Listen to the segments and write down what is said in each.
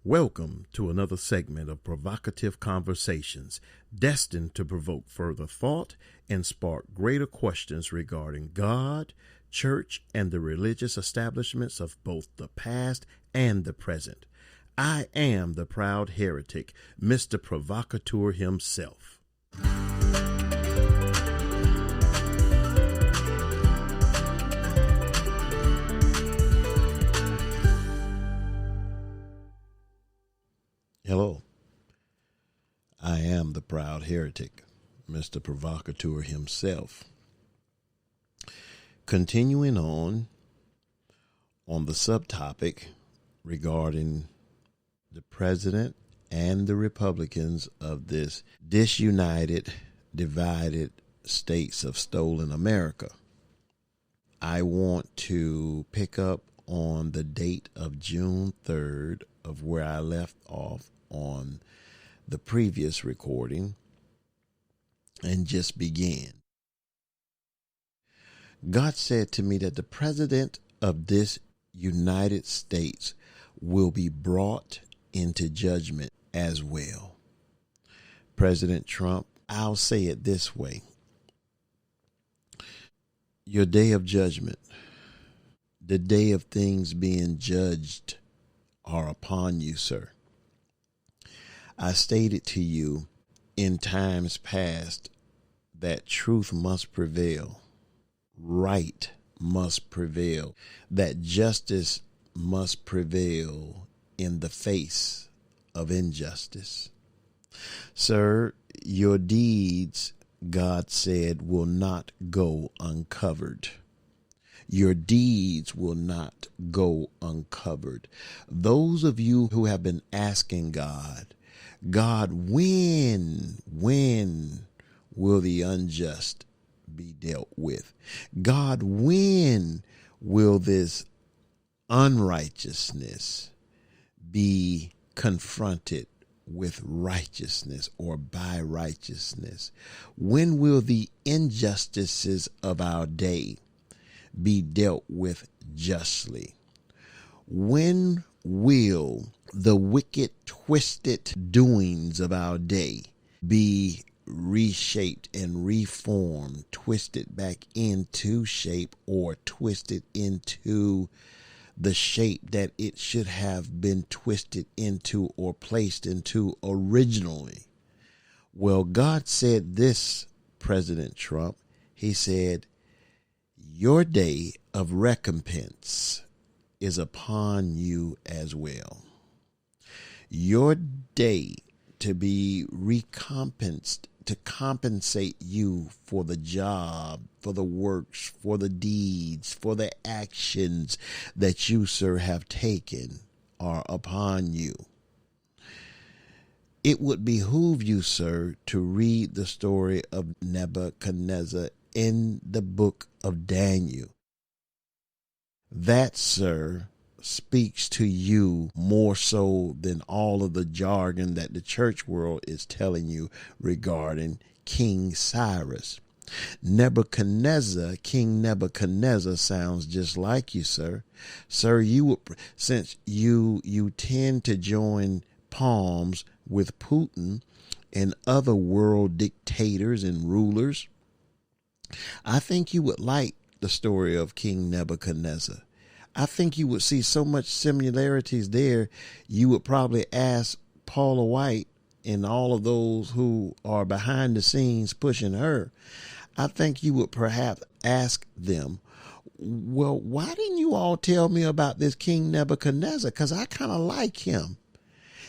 Welcome to another segment of provocative conversations destined to provoke further thought and spark greater questions regarding God, church, and the religious establishments of both the past and the present. I am the proud heretic, Mr. Provocateur himself. Hello. I am the proud heretic, Mr. Provocateur himself. Continuing on the subtopic regarding the president and the Republicans of this disunited, divided states of stolen America. I want to pick up on the date of June 3rd of where I left off on the previous recording and just begin. God said to me that the president of this United States will be brought into judgment as well. President Trump, I'll say it this way. Your day of judgment, the day of things being judged, are upon you, sir. I stated to you in times past that truth must prevail, right must prevail, that justice must prevail in the face of injustice. Sir, your deeds, God said, will not go uncovered. Your deeds will not go uncovered. Those of you who have been asking God, when will the unjust be dealt with? God, when will this unrighteousness be confronted with righteousness or by righteousness? When will the injustices of our day be dealt with justly? When will the wicked, twisted doings of our day be reshaped and reformed, twisted back into shape, or twisted into the shape that it should have been twisted into or placed into originally? Well, God said this, President Trump. He said, your day of recompense is upon you as well. Your day to be recompensed, to compensate you for the job, for the works, for the deeds, for the actions that you, sir, have taken are upon you. It would behoove you, sir, to read the story of Nebuchadnezzar in the book of Daniel. That, sir, speaks to you more so than all of the jargon that the church world is telling you regarding King Cyrus. King Nebuchadnezzar sounds just like you, sir. Sir, you would, since you tend to join palms with Putin and other world dictators and rulers, I think you would like the story of King Nebuchadnezzar. I think you would see so much similarities there. You would probably ask Paula White and all of those who are behind the scenes pushing her. I think you would perhaps ask them, well, why didn't you all tell me about this King Nebuchadnezzar? Because I kind of like him.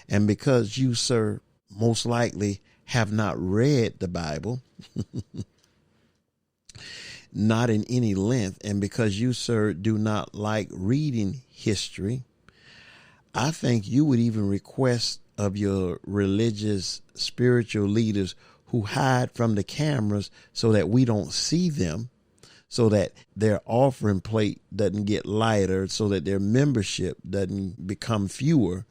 And because you, sir, most likely have not read the Bible, not in any length, and because you, sir, do not like reading history, I think you would even request of your religious, spiritual leaders who hide from the cameras so that we don't see them, so that their offering plate doesn't get lighter, so that their membership doesn't become fewer.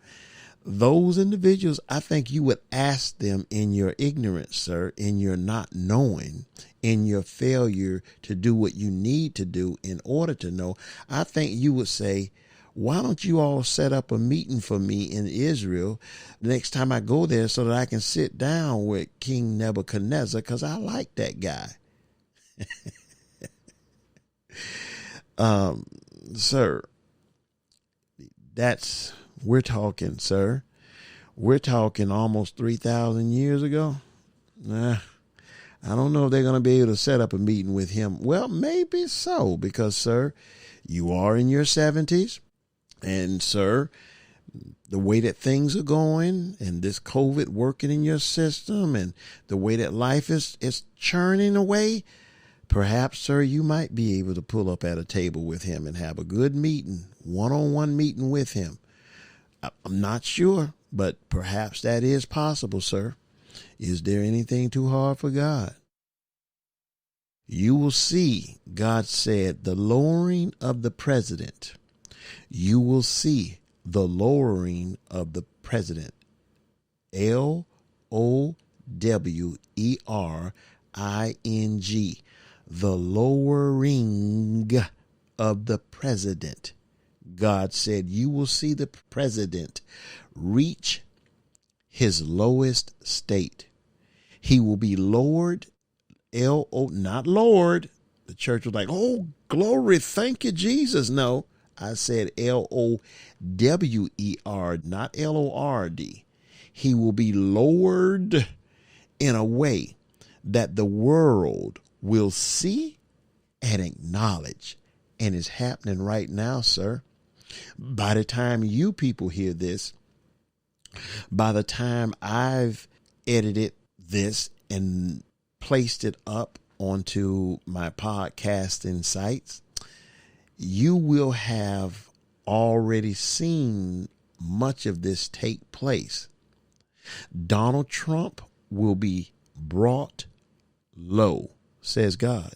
Those individuals, I think you would ask them in your ignorance, sir, in your not knowing, in your failure to do what you need to do in order to know. I think you would say, Why don't you all set up a meeting for me in Israel the next time I go there so that I can sit down with King Nebuchadnezzar, because I like that guy. Sir, we're talking, sir. We're talking almost 3,000 years ago. Nah, I don't know if they're going to be able to set up a meeting with him. Well, maybe so, because, sir, you are in your 70s. And, sir, the way that things are going and this COVID working in your system and the way that life is churning away, perhaps, sir, you might be able to pull up at a table with him and have a good meeting, one-on-one meeting with him. I'm not sure, but perhaps that is possible, sir. Is there anything too hard for God? You will see, God said, the lowering of the president. You will see the lowering of the president. LOWERING. The lowering of the president. God said, you will see the president reach his lowest state. He will be lowered, not Lord. The church was like, oh, glory, thank you, Jesus. No, I said LOWER, not LORD. He will be lowered in a way that the world will see and acknowledge. And it's happening right now, sir. By the time you people hear this, by the time I've edited this and placed it up onto my podcasting sites, you will have already seen much of this take place. Donald Trump will be brought low, says God.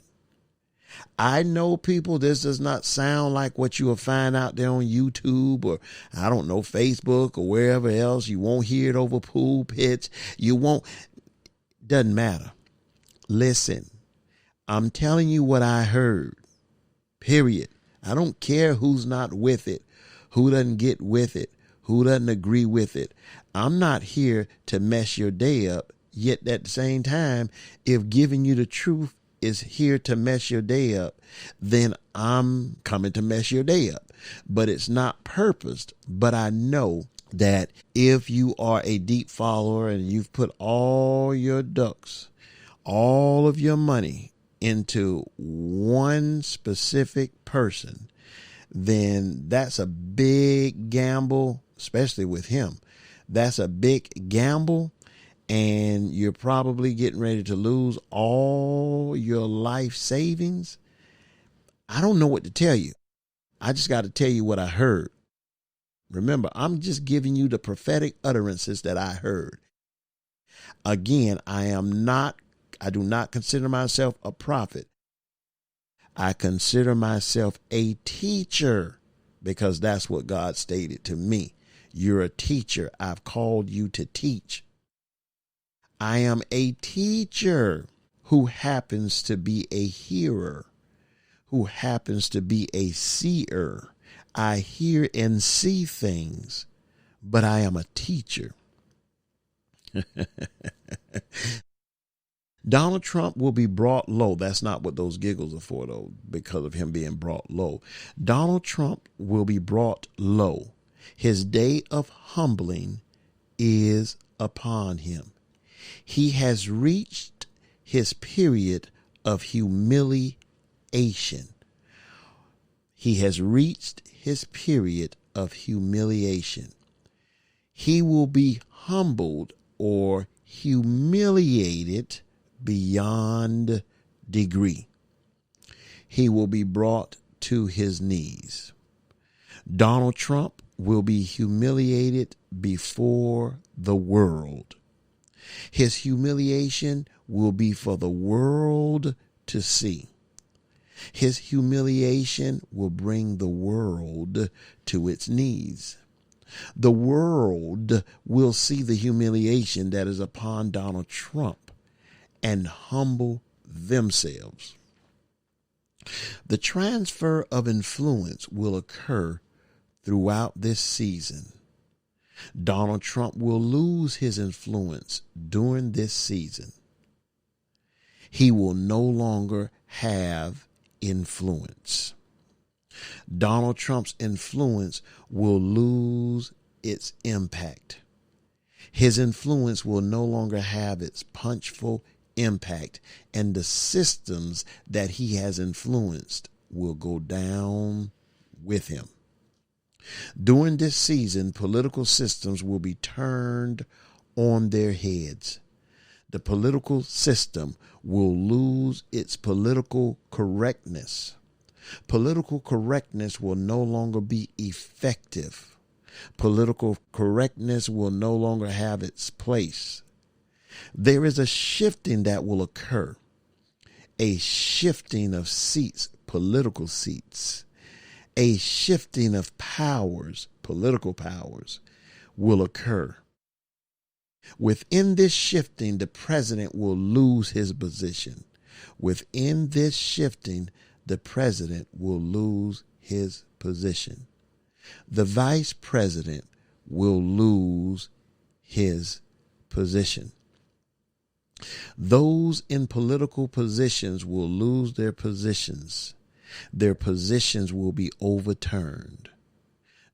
I know, people, this does not sound like what you will find out there on YouTube or, I don't know, Facebook or wherever else. You won't hear it over pulpits. You won't. Doesn't matter. Listen, I'm telling you what I heard, period. I don't care who's not with it, who doesn't get with it, who doesn't agree with it. I'm not here to mess your day up. Yet at the same time, if giving you the truth is here to mess your day up, then I'm coming to mess your day up. But it's not purposed. But I know that if you are a deep follower and you've put all your ducks, all of your money into one specific person, then that's a big gamble, especially with him. That's a big gamble. And you're probably getting ready to lose all your life savings. I don't know what to tell you. I just got to tell you what I heard. Remember, I'm just giving you the prophetic utterances that I heard. Again, I do not consider myself a prophet. I consider myself a teacher, because that's what God stated to me. You're a teacher. I've called you to teach. I am a teacher who happens to be a hearer, who happens to be a seer. I hear and see things, but I am a teacher. Donald Trump will be brought low. That's not what those giggles are for, though, because of him being brought low. Donald Trump will be brought low. His day of humbling is upon him. He has reached his period of humiliation. He has reached his period of humiliation. He will be humbled or humiliated beyond degree. He will be brought to his knees. Donald Trump will be humiliated before the world. His humiliation will be for the world to see. His humiliation will bring the world to its knees. The world will see the humiliation that is upon Donald Trump and humble themselves. The transfer of influence will occur throughout this season. Donald Trump will lose his influence during this season. He will no longer have influence. Donald Trump's influence will lose its impact. His influence will no longer have its punchful impact, and the systems that he has influenced will go down with him. During this season, political systems will be turned on their heads. The political system will lose its political correctness. Political correctness will no longer be effective. Political correctness will no longer have its place. There is a shifting that will occur, a shifting of seats, political seats, a shifting of powers, political powers will occur. Within this shifting, the president will lose his position. Within this shifting, the president will lose his position. The vice president will lose his position. Those in political positions will lose their positions. Their positions will be overturned.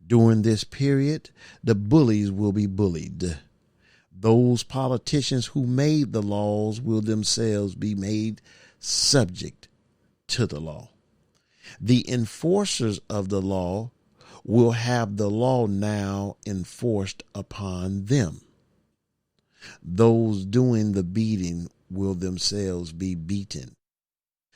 During this period, the bullies will be bullied. Those politicians who made the laws will themselves be made subject to the law. The enforcers of the law will have the law now enforced upon them. Those doing the beating will themselves be beaten.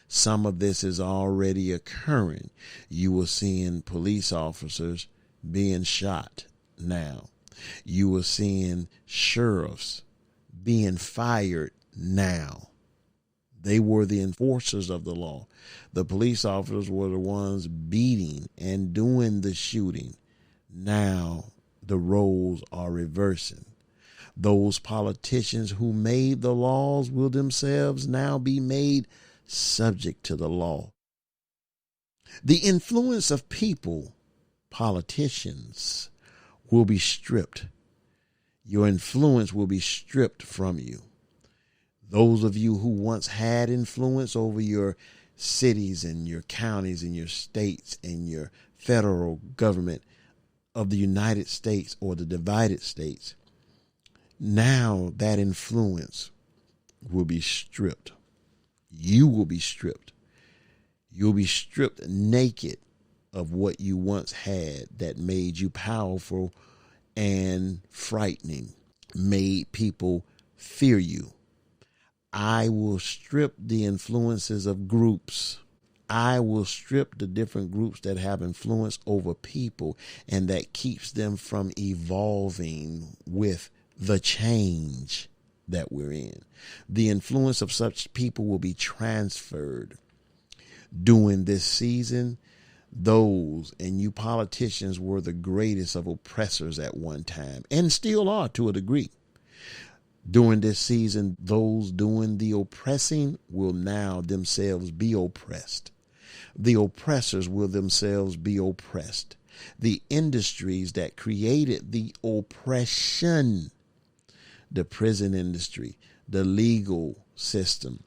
Some of this is already occurring. You will see police officers being shot now. You are seeing sheriffs being fired now. They were the enforcers of the law. The police officers were the ones beating and doing the shooting. Now the roles are reversing. Those politicians who made the laws will themselves now be made subject to the law. The influence of people, politicians, will be stripped. Your influence will be stripped from you. Those of you who once had influence over your cities and your counties and your states and your federal government of the United States or the divided states, now that influence will be stripped. You will be stripped. You'll be stripped naked of what you once had that made you powerful and frightening, made people fear you. I will strip the influences of groups. I will strip the different groups that have influence over people and that keeps them from evolving with the change that we're in. The influence of such people will be transferred during this season. Those, and you politicians were the greatest of oppressors at one time and still are to a degree. During this season, those doing the oppressing will now themselves be oppressed. The oppressors will themselves be oppressed. The industries that created the oppression, the prison industry, the legal system,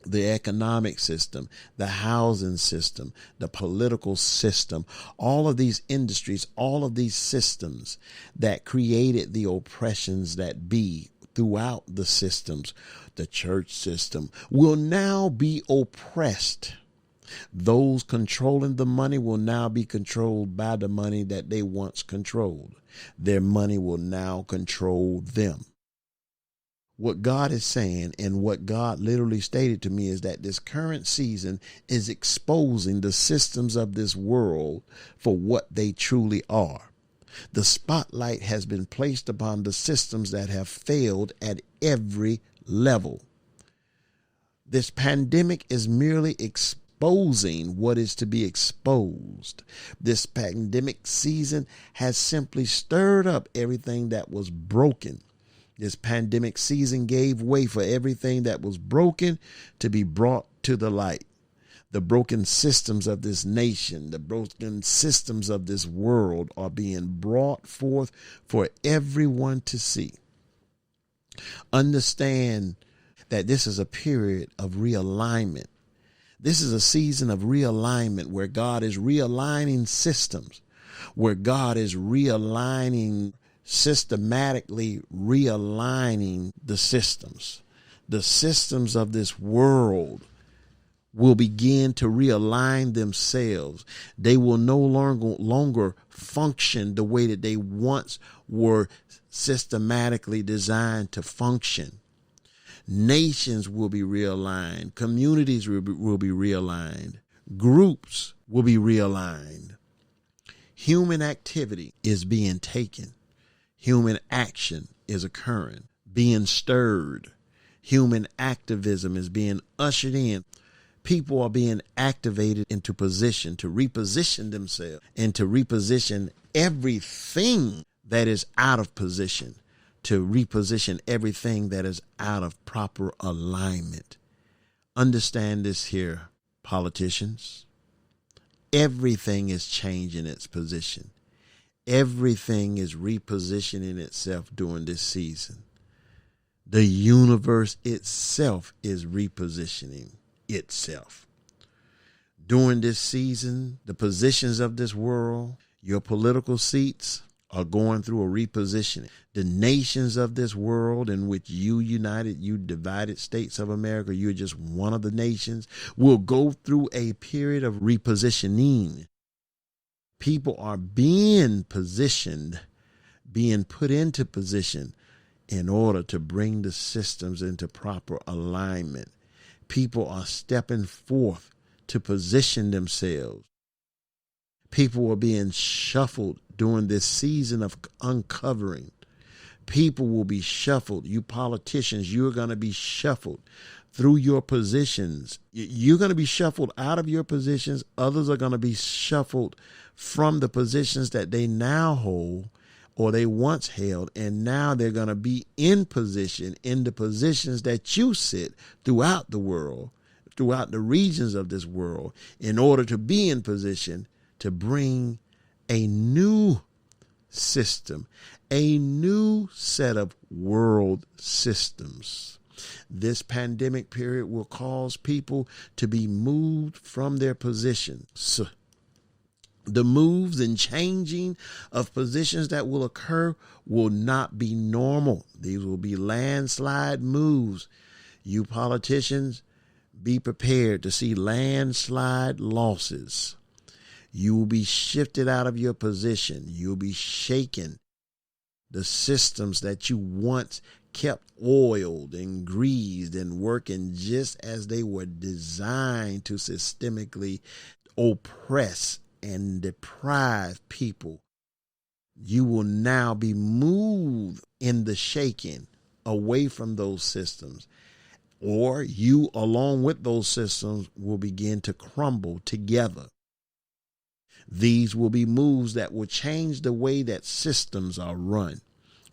the economic system, the housing system, the political system, all of these industries, all of these systems that created the oppressions that be throughout the systems, the church system, will now be oppressed. Those controlling the money will now be controlled by the money that they once controlled. Their money will now control them. What God is saying and what God literally stated to me is that this current season is exposing the systems of this world for what they truly are. The spotlight has been placed upon the systems that have failed at every level. This pandemic is merely exposing what is to be exposed. This pandemic season has simply stirred up everything that was broken. This pandemic season gave way for everything that was broken to be brought to the light. The broken systems of this nation, the broken systems of this world are being brought forth for everyone to see. Understand that this is a period of realignment. This is a season of realignment where God is realigning systems, where God is realigning, systematically realigning the systems. The systems of this world will begin to realign themselves. They will no longer function the way that they once were systematically designed to function. Nations will be realigned. Communities will be realigned. Groups will be realigned. Human activity is being taken. Human action is occurring, being stirred. Human activism is being ushered in. People are being activated into position to reposition themselves and to reposition everything that is out of position, to reposition everything that is out of proper alignment. Understand this here, politicians. Everything is changing its position. Everything is repositioning itself during this season. The universe itself is repositioning itself. During this season, the positions of this world, your political seats are going through a repositioning. The nations of this world in which you divided states of America, you're just one of the nations, will go through a period of repositioning. People are being positioned, being put into position in order to bring the systems into proper alignment. People are stepping forth to position themselves. People are being shuffled during this season of uncovering. People will be shuffled. You politicians, you're going to be shuffled through your positions. You're going to be shuffled out of your positions. Others are going to be shuffled from the positions that they now hold or they once held, and now they're going to be in position, in the positions that you sit throughout the world, throughout the regions of this world, in order to be in position to bring a new system, a new set of world systems. This pandemic period will cause people to be moved from their positions. The moves and changing of positions that will occur will not be normal. These will be landslide moves. You politicians, be prepared to see landslide losses. You will be shifted out of your position. You'll be shaken. The systems that you once kept oiled and greased and working just as they were designed to systemically oppress and deprive people, you will now be moved in the shaking away from those systems, or you along with those systems will begin to crumble together. These will be moves that will change the way that systems are run.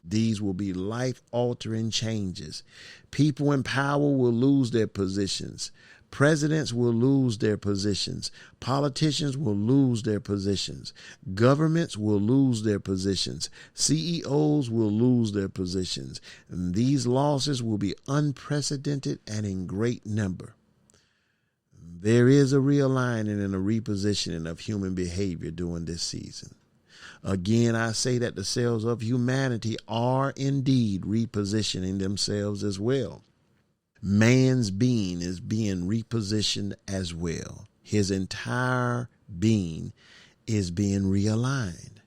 These will be life-altering changes. People in power will lose their positions. Presidents will lose their positions. Politicians will lose their positions. Governments will lose their positions. CEOs will lose their positions. And these losses will be unprecedented and in great number. There is a realigning and a repositioning of human behavior during this season. Again, I say that the cells of humanity are indeed repositioning themselves as well. Man's being is being repositioned as well. His entire being is being realigned.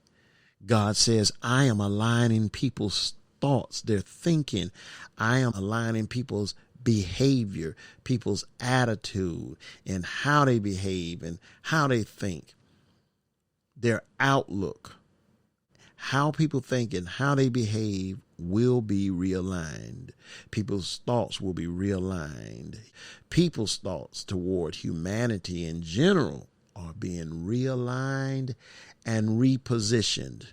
God says, I am aligning people's thoughts, their thinking. I am aligning people's behavior, people's attitude, and how they behave and how they think, their outlook. How people think and how they behave will be realigned. People's thoughts will be realigned. People's thoughts toward humanity in general are being realigned and repositioned.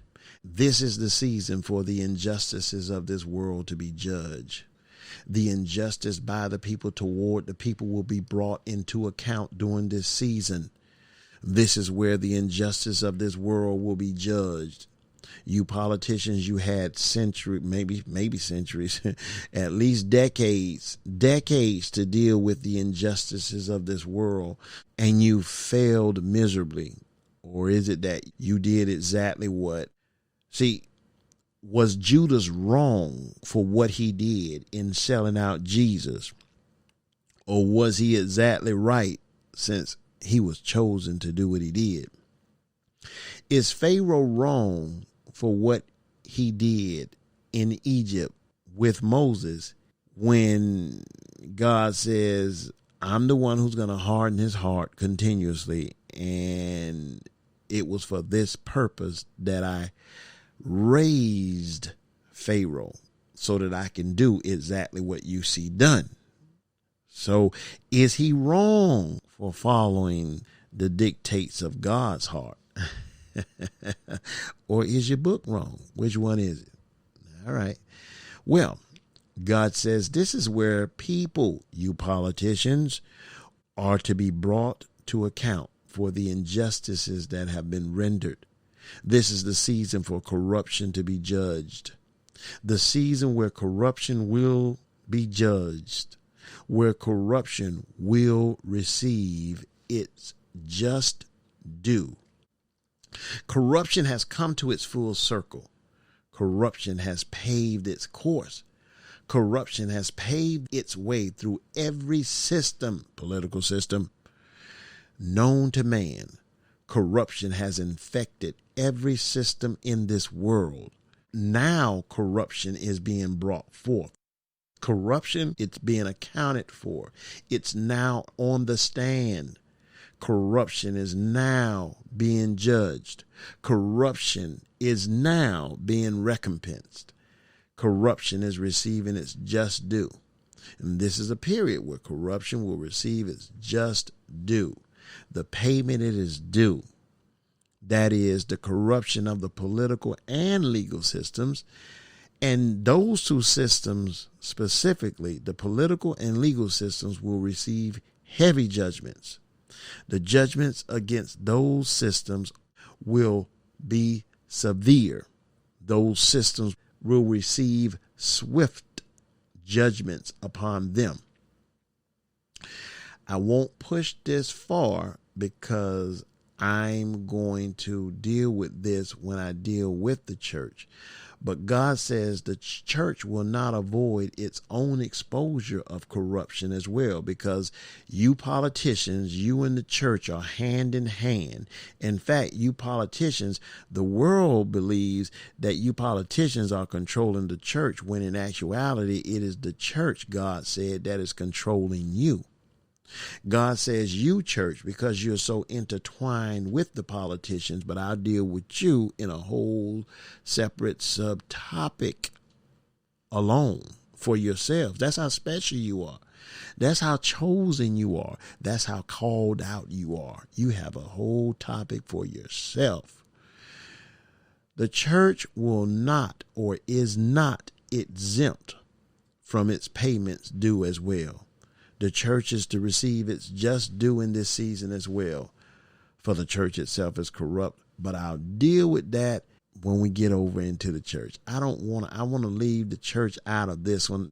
This is the season for the injustices of this world to be judged. The injustice by the people toward the people will be brought into account during this season. This is where the injustice of this world will be judged. You politicians, you had centuries, maybe centuries, at least decades to deal with the injustices of this world, and you failed miserably. Or is it that you did exactly what? See, was Judas wrong for what he did in selling out Jesus? Or was he exactly right since he was chosen to do what he did? Is Pharaoh wrong for what he did in Egypt with Moses when God says, I'm the one who's going to harden his heart continuously, and it was for this purpose that I raised Pharaoh so that I can do exactly what you see done? So is he wrong for following the dictates of God's heart? Or is your book wrong? Which one is it? All right. Well, God says this is where people, you politicians, are to be brought to account for the injustices that have been rendered. This is the season for corruption to be judged. The season where corruption will be judged, where corruption will receive its just due. Corruption has come to its full circle. Corruption has paved its course. Corruption has paved its way through every system, political system, known to man. Corruption has infected every system in this world. Now corruption is being brought forth. Corruption, it's being accounted for. It's now on the stand. Corruption is now being judged. Corruption is now being recompensed. Corruption is receiving its just due. And this is a period where corruption will receive its just due. The payment it is due. That is the corruption of the political and legal systems. And those two systems specifically, the political and legal systems, will receive heavy judgments. The judgments against those systems will be severe. Those systems will receive swift judgments upon them. I won't push this far because I'm going to deal with this when I deal with the church. But God says the church will not avoid its own exposure of corruption as well, because you politicians, you and the church are hand in hand. In fact, you politicians, the world believes that you politicians are controlling the church, when in actuality, it is the church, God said, that is controlling you. God says you, church, because you're so intertwined with the politicians, but I'll deal with you in a whole separate subtopic alone for yourselves. That's how special you are. That's how chosen you are. That's how called out you are. You have a whole topic for yourself. The church will not, or is not, exempt from its payments due as well. The church is to receive its just due in this season as well, for the church itself is corrupt. But I'll deal with that when we get over into the church. I want to leave the church out of this one.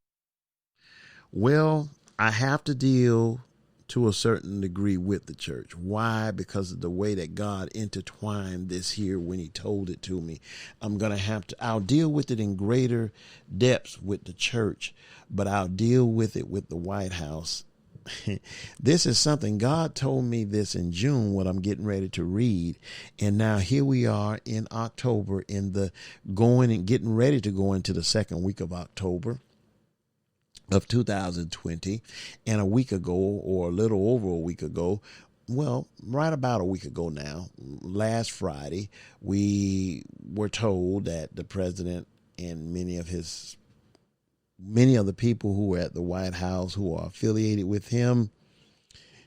Well, I have to deal to a certain degree with the church. Why? Because of the way that God intertwined this here when he told it to me. I'll deal with it in greater depths with the church, but I'll deal with it with the White House. This is something God told me this in June, what I'm getting ready to read. And now here we are in October, getting ready to go into the second week of October of 2020. And a week ago, or a little over a week ago, well, right about a week ago now, last Friday, we were told that the president and many of the people who were at the White House who are affiliated with him,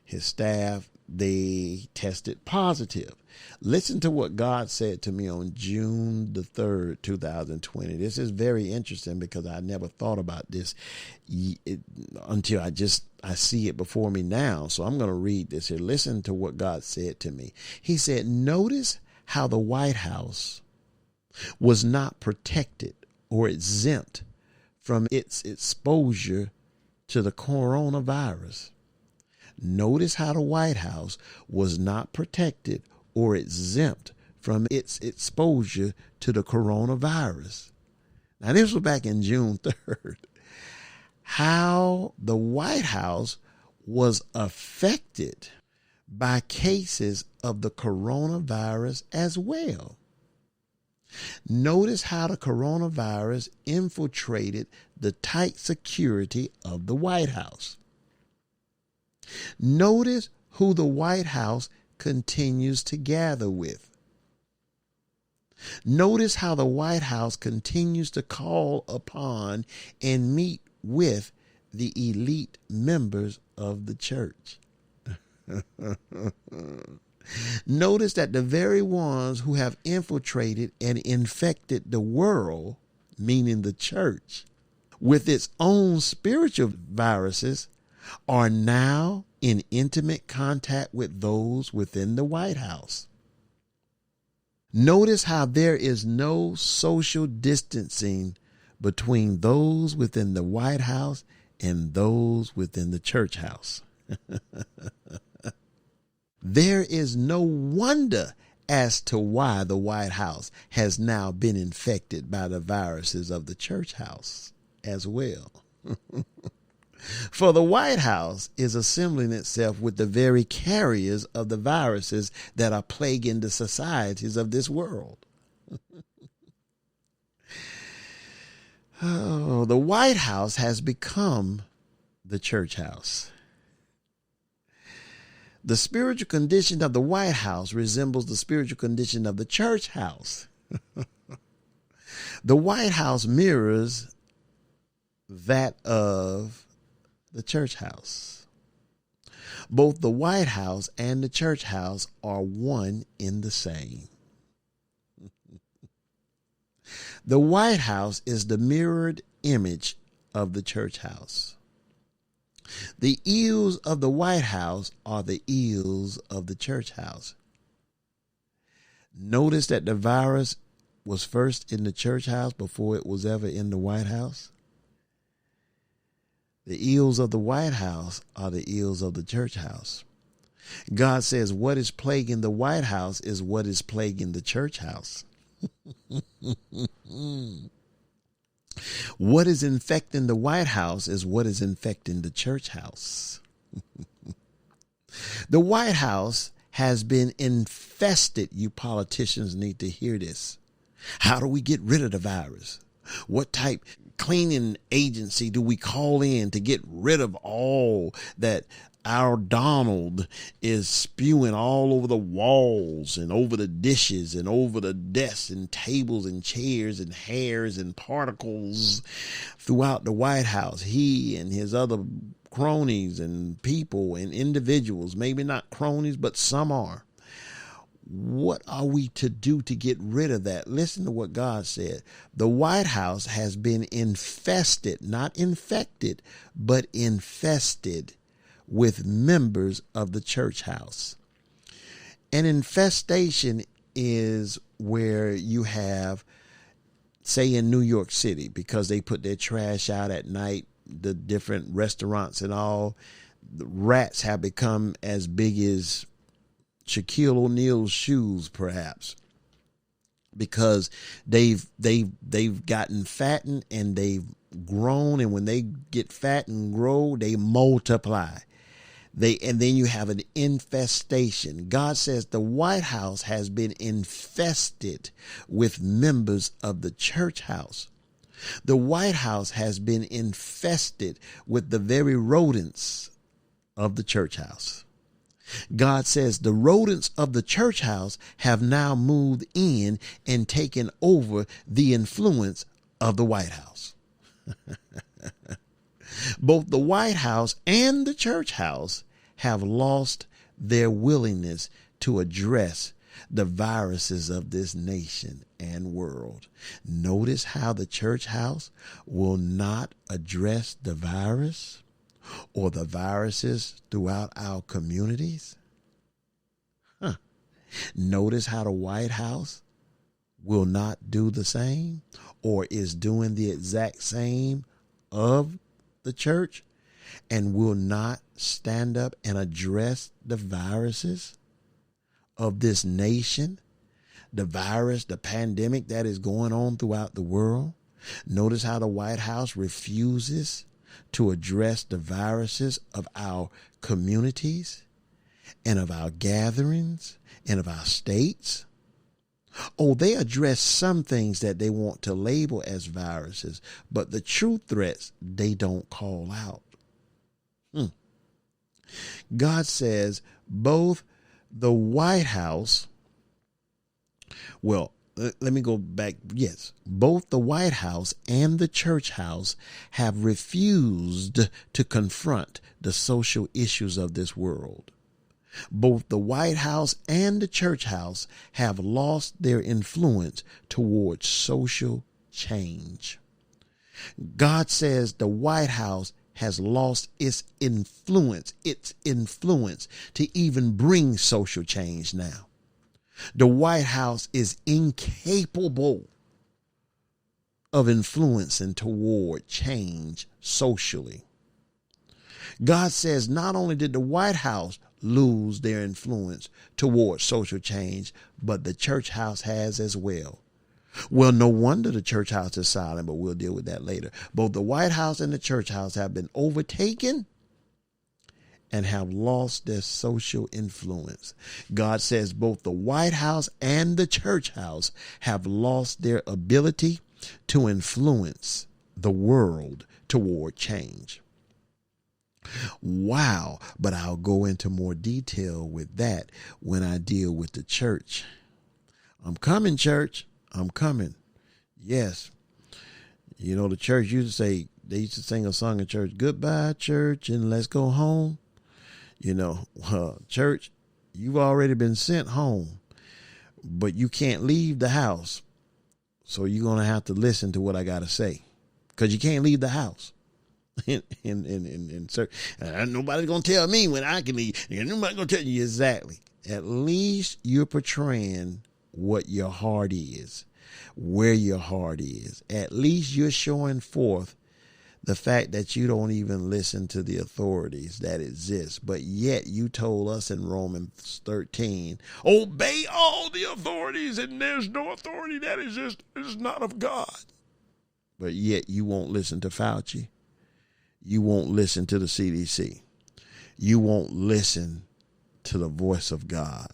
his staff, they tested positive. Listen to what God said to me on June the 3rd, 2020. This is very interesting because I never thought about this until I see it before me now. So I'm going to read this here. Listen to what God said to me. He said, notice how the White House was not protected or exempt from its exposure to the coronavirus. Notice how the White House was not protected or exempt from its exposure to the coronavirus. Now, this was back in June 3rd. How the White House was affected by cases of the coronavirus as well. Notice how the coronavirus infiltrated the tight security of the White House. Notice who the White House continues to gather with. Notice how the White House continues to call upon and meet with the elite members of the church. Notice that the very ones who have infiltrated and infected the world, meaning the church, with its own spiritual viruses, are now in intimate contact with those within the White House. Notice how there is no social distancing between those within the White House and those within the church house. There is no wonder as to why the White House has now been infected by the viruses of the church house as well. For the White House is assembling itself with the very carriers of the viruses that are plaguing the societies of this world. Oh, the White House has become the church house. The spiritual condition of the White House resembles the spiritual condition of the church house. The White House mirrors that of the church house. Both the White House and the church house are one in the same. The White House is the mirrored image of the church house. The ills of the White House are the ills of the church house. Notice that the virus was first in the church house before it was ever in the White House. The ills of the White House are the ills of the church house. God says what is plaguing the White House is what is plaguing the church house. What is infecting the White House is what is infecting the church house. The White House has been infested. You politicians need to hear this. How do we get rid of the virus? What type cleaning agency do we call in to get rid of all that our Donald is spewing all over the walls and over the dishes and over the desks and tables and chairs and hairs and particles throughout the White House? He and his other cronies and people and individuals, maybe not cronies, but some are. What are we to do to get rid of that? Listen to what God said. The White House has been infested, not infected, but infested with members of the church house. An infestation is where you have, say in New York City, because they put their trash out at night, the different restaurants and all, the rats have become as big as Shaquille O'Neal's shoes, perhaps, because they've gotten fattened and they've grown, and when they get fat and grow, they multiply. And then you have an infestation. God says the White House has been infested with members of the church house. The White House has been infested with the very rodents of the church house. God says the rodents of the church house have now moved in and taken over the influence of the White House. Both the White House and the church house have lost their willingness to address the viruses of this nation and world. Notice how the church house will not address the virus or the viruses throughout our communities. Notice how the White House will not do the same or is doing the exact same of the church and will not stand up and address the viruses of this nation, the virus, the pandemic that is going on throughout the world. Notice how the White House refuses to address the viruses of our communities and of our gatherings and of our states. Oh, they address some things that they want to label as viruses, but the true threats they don't call out. God says both the White House, well, let me go back. Yes, both the White House and the church house have refused to confront the social issues of this world. Both the White House and the church house have lost their influence towards social change. God says the White House has lost its influence to even bring social change now. The White House is incapable of influencing toward change socially. God says not only did the White House lose their influence towards social change, but the church house has as well. Well, no wonder the church house is silent, but we'll deal with that later. Both the White House and the church house have been overtaken and have lost their social influence. God says both the White House and the church house have lost their ability to influence the world toward change. Wow, but I'll go into more detail with that when I deal with the church. I'm coming, church. I'm coming. Yes. You know, the church used to say, they used to sing a song in church, goodbye, church, and let's go home. You know, church, you've already been sent home, but you can't leave the house. So you're going to have to listen to what I got to say, because you can't leave the house. And nobody's going to tell me when I can leave. Nobody's going to tell you exactly. At least you're portraying what your heart is, where your heart is. At least you're showing forth the fact that you don't even listen to the authorities that exist. But yet you told us in Romans 13, obey all the authorities, and there's no authority that is not of God. But yet you won't listen to Fauci. You won't listen to the CDC. You won't listen to the voice of God.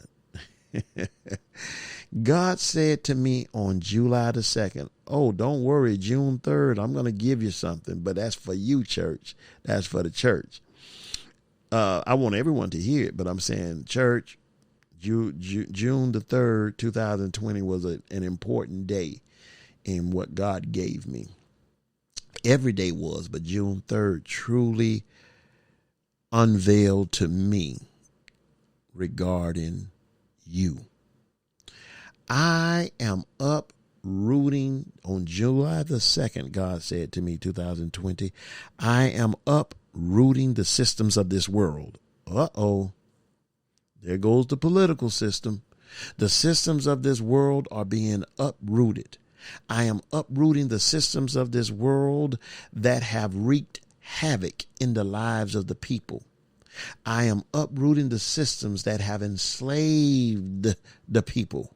God said to me on July the 2nd, oh, don't worry, June 3rd, I'm going to give you something, but that's for you, church. That's for the church. I want everyone to hear it, but I'm saying, church, June the 3rd, 2020 was an important day in what God gave me. Every day was, but June 3rd truly unveiled to me regarding you. I am uprooting on July the 2nd, God said to me, 2020, I am uprooting the systems of this world. Uh-oh. There goes the political system. The systems of this world are being uprooted. I am uprooting the systems of this world that have wreaked havoc in the lives of the people. I am uprooting the systems that have enslaved the people.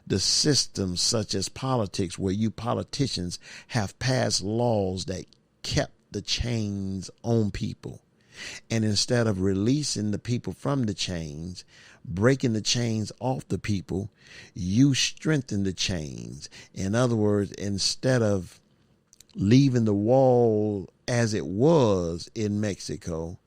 The systems such as politics, where you politicians have passed laws that kept the chains on people. And instead of releasing the people from the chains, breaking the chains off the people, you strengthen the chains. In other words, instead of leaving the wall as it was in Mexico,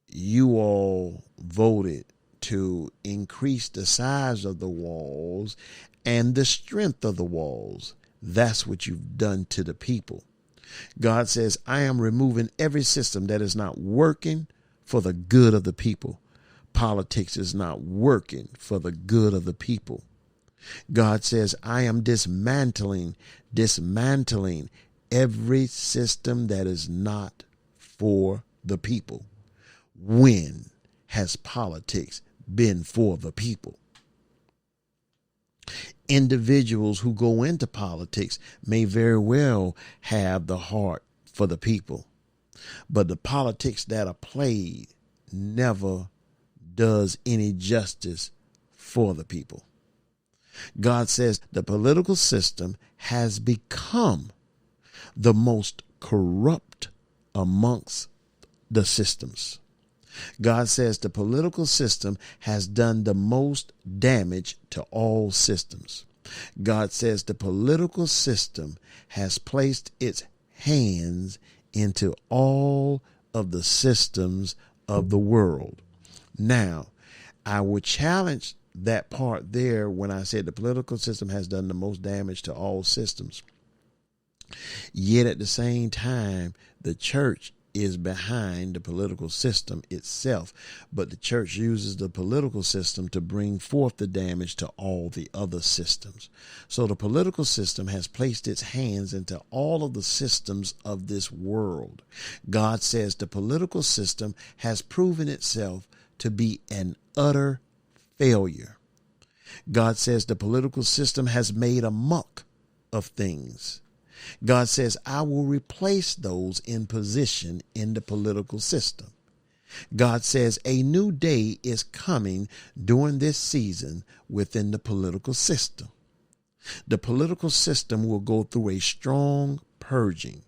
you all voted to increase the size of the walls and the strength of the walls. That's what you've done to the people. God says, I am removing every system that is not working for the good of the people. Politics is not working for the good of the people. God says, I am dismantling every system that is not for the people. When has politics been for the people? Individuals who go into politics may very well have the heart for the people, but the politics that are played never does any justice for the people. God says the political system has become the most corrupt amongst the systems. God says the political system has done the most damage to all systems. God says the political system has placed its hands into all of the systems of the world. Now, I would challenge that part there when I said the political system has done the most damage to all systems. Yet at the same time, the church is behind the political system itself, but the church uses the political system to bring forth the damage to all the other systems. So the political system has placed its hands into all of the systems of this world. God says the political system has proven itself to be an utter failure. God says the political system has made a muck of things. God says, I will replace those in position in the political system. God says a new day is coming during this season within the political system. The political system will go through a strong purging.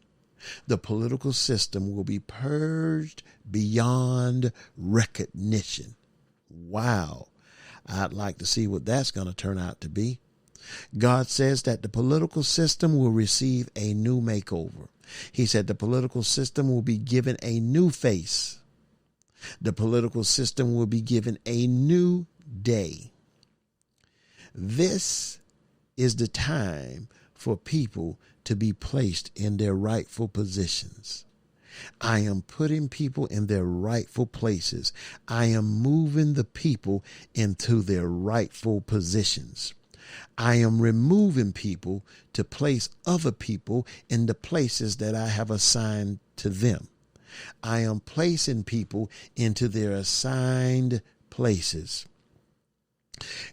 The political system will be purged beyond recognition. Wow. I'd like to see what that's going to turn out to be. God says that the political system will receive a new makeover. He said the political system will be given a new face. The political system will be given a new day. This is the time for people to be placed in their rightful positions. I am putting people in their rightful places. I am moving the people into their rightful positions. I am removing people to place other people in the places that I have assigned to them. I am placing people into their assigned places.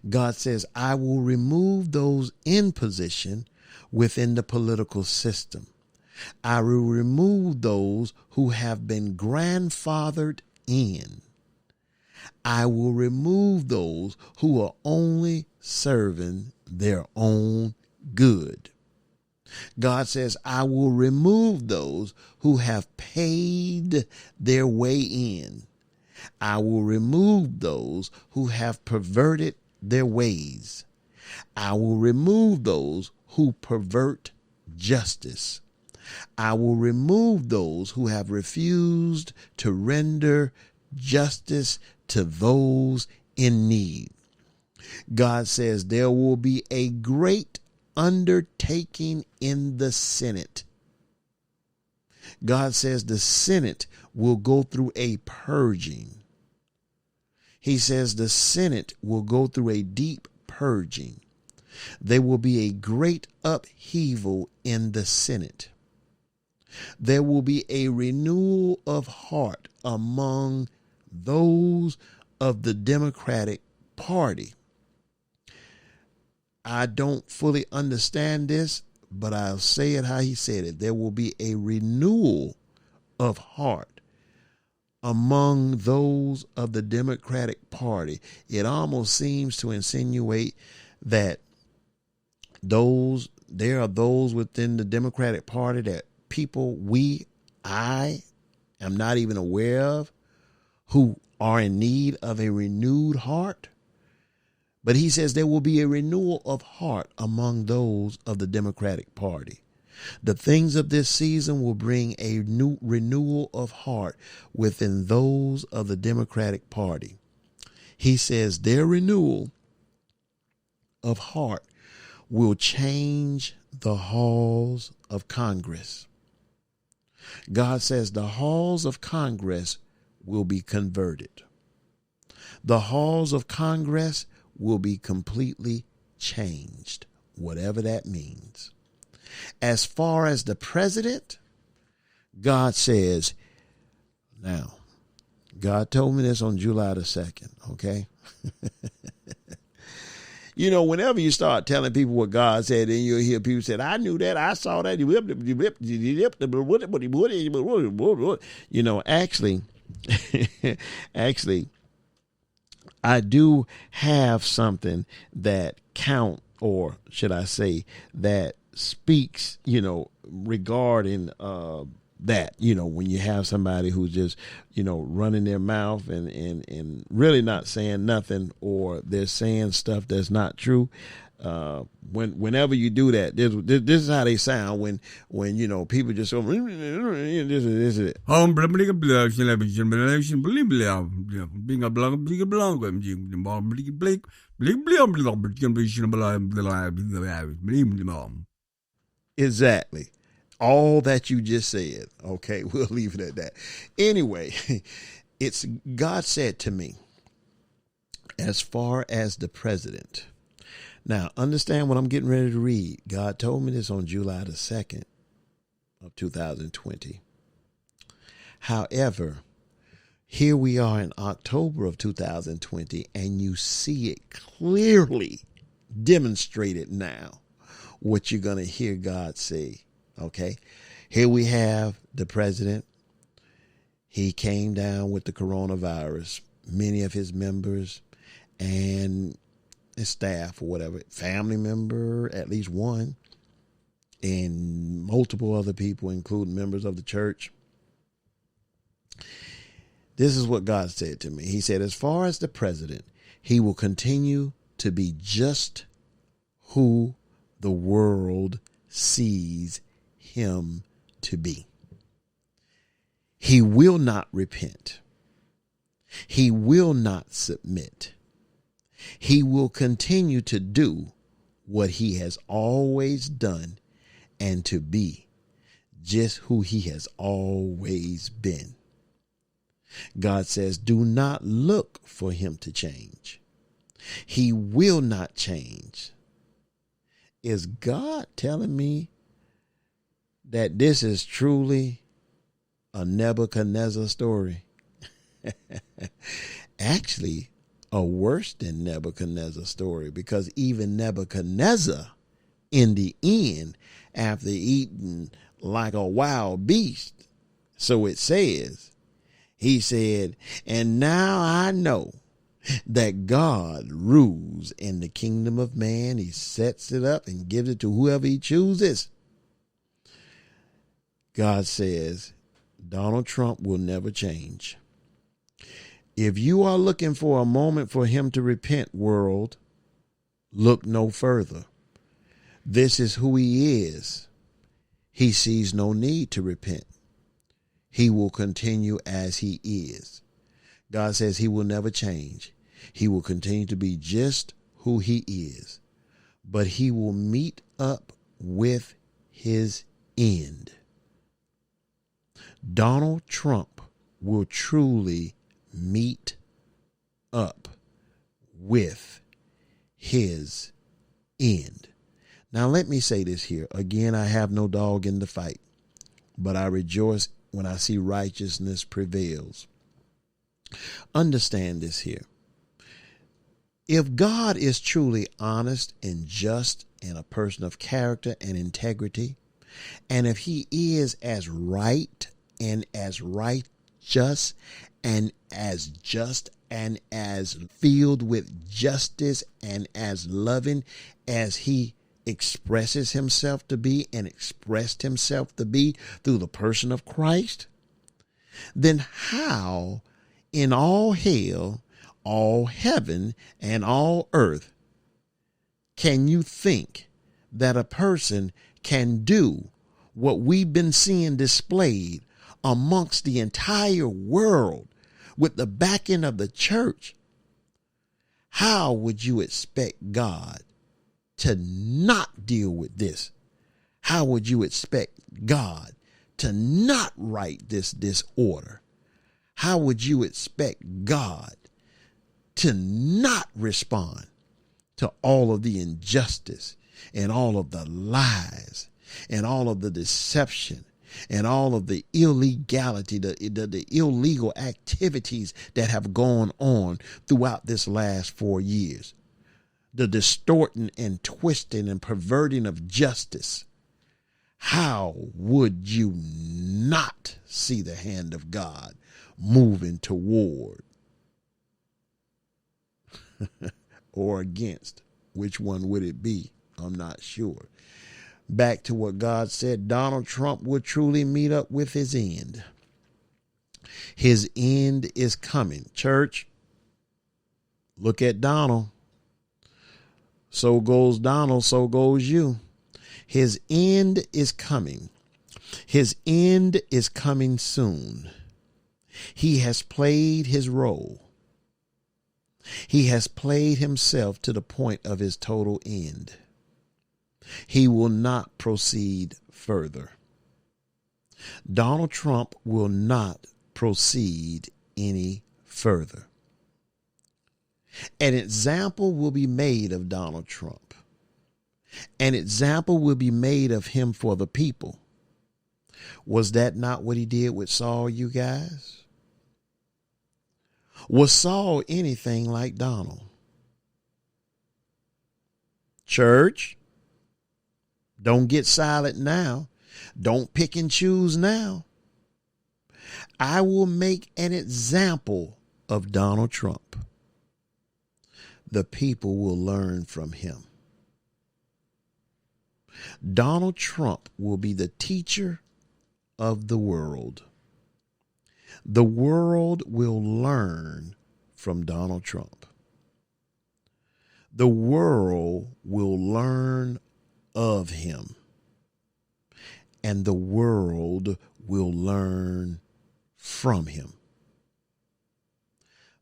God says, I will remove those in position within the political system. I will remove those who have been grandfathered in. I will remove those who are only serving their own good. God says, I will remove those who have paid their way in. I will remove those who have perverted their ways. I will remove those who pervert justice. I will remove those who have refused to render justice to those in need. God says there will be a great undertaking in the Senate. God says the Senate will go through a purging. He says the Senate will go through a deep purging. There will be a great upheaval in the Senate. There will be a renewal of heart among those of the Democratic Party. I don't fully understand this, but I'll say it how he said it. There will be a renewal of heart among those of the Democratic Party. It almost seems to insinuate that there are those within the Democratic Party that I am not even aware of, who are in need of a renewed heart. But he says there will be a renewal of heart among those of the Democratic Party. The things of this season will bring a new renewal of heart within those of the Democratic Party. He says their renewal of heart will change the halls of Congress. God says the halls of Congress will be converted. The halls of Congress will be completely changed, whatever that means. As far as the president, God says, now, God told me this on July the 2nd, okay? You know, whenever you start telling people what God said, then you'll hear people say, I knew that, I saw that. You know, actually, I do have something that or should I say, that speaks, regarding that, when you have somebody who's just, running their mouth and really not saying nothing, or they're saying stuff that's not true. Whenever you do that, this is how they sound when people just go, this is it. Exactly. All that you just said. Okay, we'll leave it at that. Anyway, it's God said to me, as far as the president. Now, understand what I'm getting ready to read. God told me this on July the 2nd of 2020. However, here we are in October of 2020, and you see it clearly demonstrated now, what you're going to hear God say. Okay, here we have the president. He came down with the coronavirus. Many of his members and his staff or whatever, family member, at least one, and multiple other people, including members of the church. This is what God said to me. He said, as far as the president, he will continue to be just who the world sees him to be. He will not repent. He will not submit. He will continue to do what he has always done and to be just who he has always been. God says, do not look for him to change. He will not change. Is God telling me that this is truly a Nebuchadnezzar story? Actually, a worse than Nebuchadnezzar story, because even Nebuchadnezzar, in the end, after eating like a wild beast, so it says, he said, and now I know that God rules in the kingdom of man. He sets it up and gives it to whoever he chooses. God says Donald Trump will never change. If you are looking for a moment for him to repent, world, look no further. This is who he is. He sees no need to repent. He will continue as he is. God says he will never change. He will continue to be just who he is, but he will meet up with his end. Donald Trump will truly meet up with his end. Now, let me say this here. Again, I have no dog in the fight, but I rejoice when I see righteousness prevails. Understand this here. If God is truly honest and just and a person of character and integrity, and if he is as right and as righteous and as filled with justice and as loving as he expresses himself to be and expressed himself to be through the person of Christ, then how in all hell, all heaven, and all earth can you think that a person can do what we've been seeing displayed amongst the entire world with the backing of the church? How would you expect God to not deal with this? How would you expect God to not right this disorder? How would you expect God to not respond to all of the injustice and all of the lies and all of the deception and all of the illegality, the illegal activities that have gone on throughout this last 4 years, the distorting and twisting and perverting of justice. How would you not see the hand of God moving toward or against? Which one would it be? I'm not sure. Back to what God said, Donald Trump will truly meet up with his end. His end is coming. Church, look at Donald. So goes Donald, so goes you. His end is coming. His end is coming soon. He has played his role. He has played himself to the point of his total end. He will not proceed further. Donald Trump will not proceed any further. An example will be made of Donald Trump. An example will be made of him for the people. Was that not what he did with Saul, you guys? Was Saul anything like Donald? Church, don't get silent now. Don't pick and choose now. I will make an example of Donald Trump. The people will learn from him. Donald Trump will be the teacher of the world. The world will learn from Donald Trump. The world will learn of him. And the world will learn from him.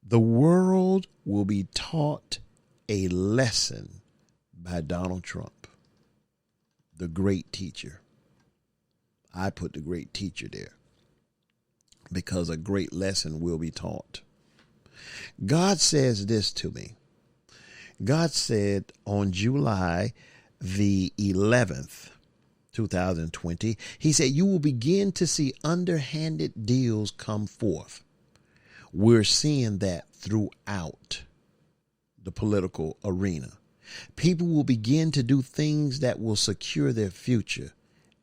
The world will be taught a lesson by Donald Trump, the great teacher. I put the great teacher there because a great lesson will be taught. God says this to me. God said on July the 11th, 2020, he said, you will begin to see underhanded deals come forth. We're seeing that throughout the political arena. People will begin to do things that will secure their future,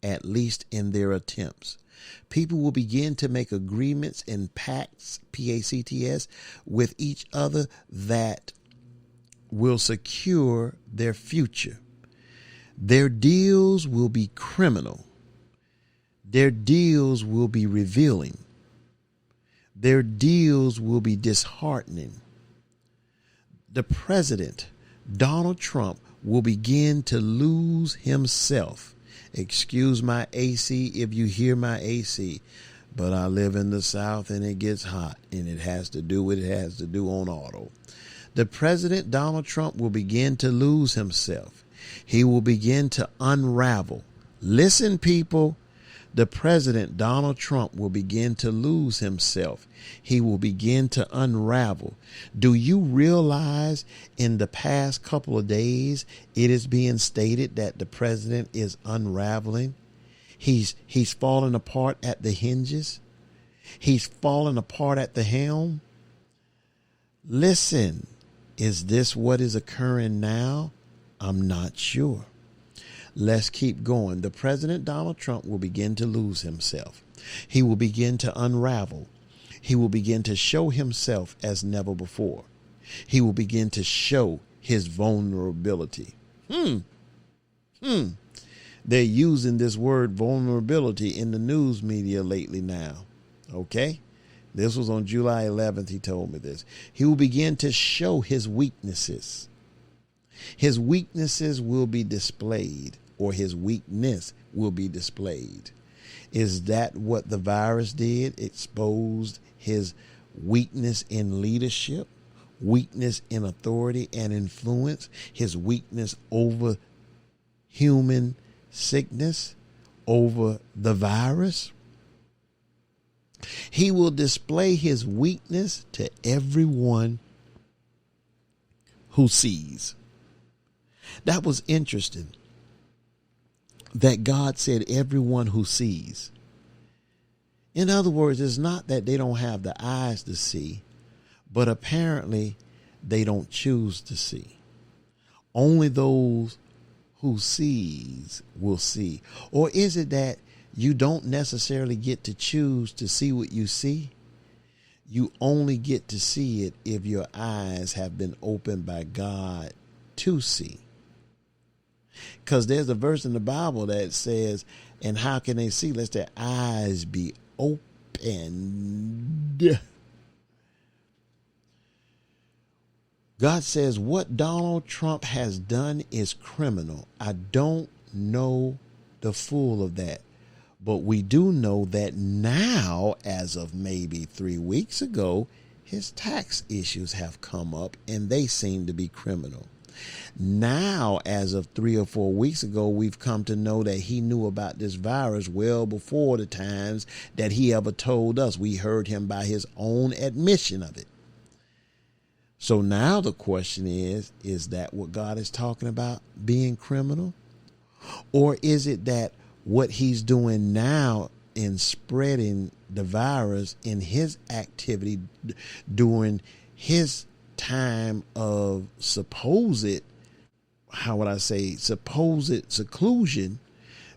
at least in their attempts. People will begin to make agreements and pacts, P-A-C-T-S, with each other that will secure their future. Their deals will be criminal. Their deals will be revealing. Their deals will be disheartening. The president, Donald Trump, will begin to lose himself. Excuse my AC if you hear my AC, but I live in the South and it gets hot and it has to do what it has to do on auto. The president, Donald Trump, will begin to lose himself. He will begin to unravel. Listen, people. The president, Donald Trump, will begin to lose himself. He will begin to unravel. Do you realize in the past couple of days, it is being stated that the president is unraveling? He's falling apart at the hinges. He's falling apart at the helm. Listen, is this what is occurring now? I'm not sure. Let's keep going. The president, Donald Trump, will begin to lose himself. He will begin to unravel. He will begin to show himself as never before. He will begin to show his vulnerability. They're using this word vulnerability in the news media lately now. Okay? This was on July 11th. He told me this. He will begin to show his weaknesses. His weaknesses will be displayed, or his weakness will be displayed. Is that what the virus did? Exposed his weakness in leadership, weakness in authority and influence, his weakness over human sickness, over the virus. He will display his weakness to everyone who sees. That was interesting that God said everyone who sees. In other words, it's not that they don't have the eyes to see, but apparently they don't choose to see. Only those who sees will see. Or is it that you don't necessarily get to choose to see what you see? You only get to see it if your eyes have been opened by God to see. Because there's a verse in the Bible that says, and how can they see lest their eyes be opened? God says what Donald Trump has done is criminal. I don't know the full of that, but we do know that now, as of maybe 3 weeks ago, his tax issues have come up and they seem to be criminal. Now, as of 3 or 4 weeks ago, we've come to know that he knew about this virus well before the times that he ever told us. We heard him by his own admission of it. So now the question is that what God is talking about being criminal? Or is it that what he's doing now in spreading the virus in his activity during his time of supposed seclusion,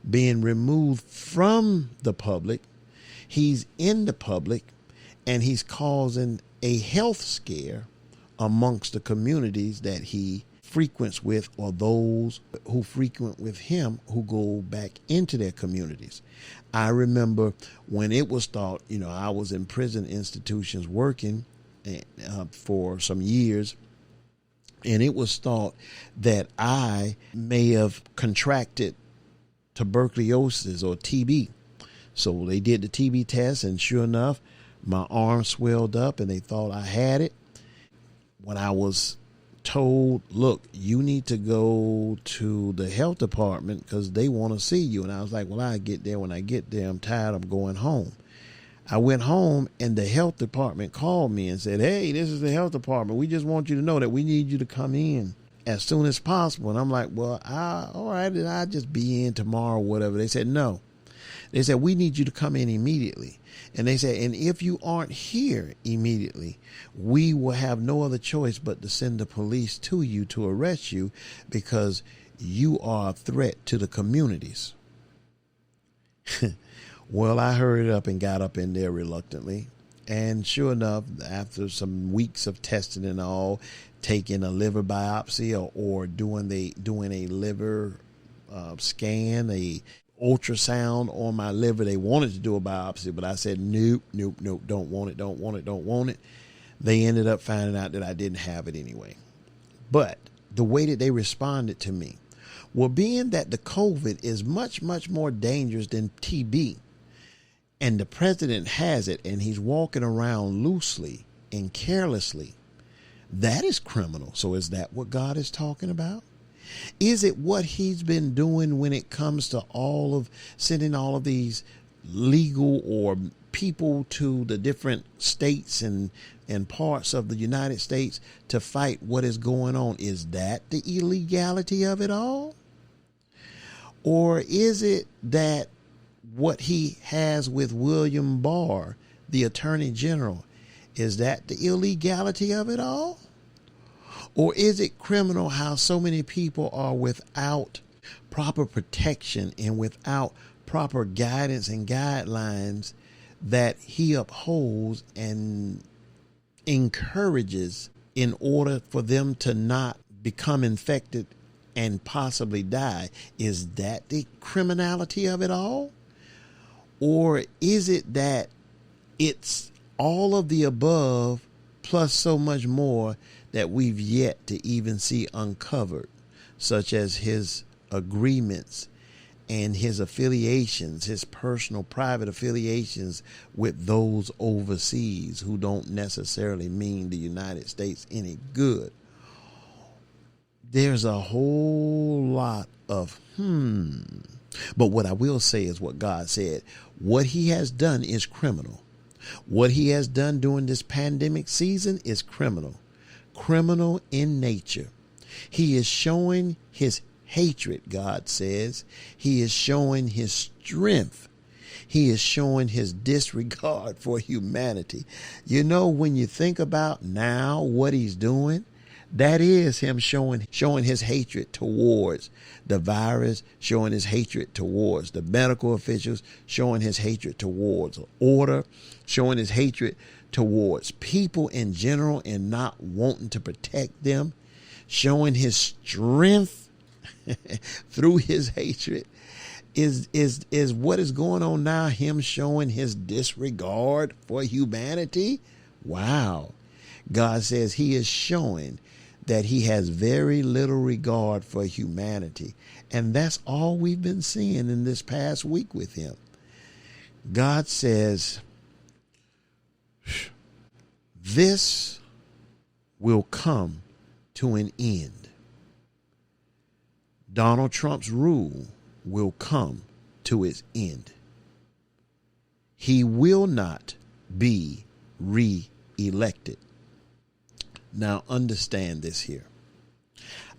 being removed from the public, he's in the public and he's causing a health scare amongst the communities that he frequents with, or those who frequent with him who go back into their communities. I remember when it was thought, I was in prison institutions working for some years, and it was thought that I may have contracted tuberculosis or TB. So they did the TB test, and sure enough, my arm swelled up and they thought I had it. When I was told, look, you need to go to the health department because they want to see you. And I was like, well, I get there. When I get there, I'm tired. I'm going home. I went home and the health department called me and said, hey, this is the health department. We just want you to know that we need you to come in as soon as possible. And I'm like, well, all right, I'll just be in tomorrow, whatever. They said, no. They said, we need you to come in immediately. And they said, and if you aren't here immediately, we will have no other choice but to send the police to you to arrest you because you are a threat to the communities. Well, I hurried up and got up in there reluctantly. And sure enough, after some weeks of testing and all, taking a liver biopsy or doing a liver scan, a ultrasound on my liver. They wanted to do a biopsy, but I said, nope, don't want it. They ended up finding out that I didn't have it anyway. But the way that they responded to me, well, being that the COVID is much, much more dangerous than TB, and the president has it, and he's walking around loosely and carelessly, that is criminal. So is that what God is talking about? Is it what he's been doing when it comes to all of sending all of these legal or people to the different states and parts of the United States to fight what is going on? Is that the illegality of it all? Or is it that what he has with William Barr, the Attorney General, is that the illegality of it all? Or is it criminal how so many people are without proper protection and without proper guidance and guidelines that he upholds and encourages in order for them to not become infected and possibly die? Is that the criminality of it all? Or is it that it's all of the above plus so much more that we've yet to even see uncovered, such as his agreements and his affiliations, his personal private affiliations with those overseas who don't necessarily mean the United States any good? There's a whole lot of But what I will say is what God said. What he has done is criminal. What he has done during this pandemic season is criminal in nature. He is showing his hatred, God says. He is showing his strength. He is showing his disregard for humanity. You know, when you think about now what he's doing, that is him showing his hatred towards the virus, showing his hatred towards the medical officials, showing his hatred towards order, showing his hatred towards people in general and not wanting to protect them, showing his strength through his hatred. Is what is going on now, him showing his disregard for humanity? Wow. God says he is showing that he has very little regard for humanity. And that's all we've been seeing in this past week with him. God says, this will come to an end. Donald Trump's rule will come to its end. He will not be re-elected. Now understand this here.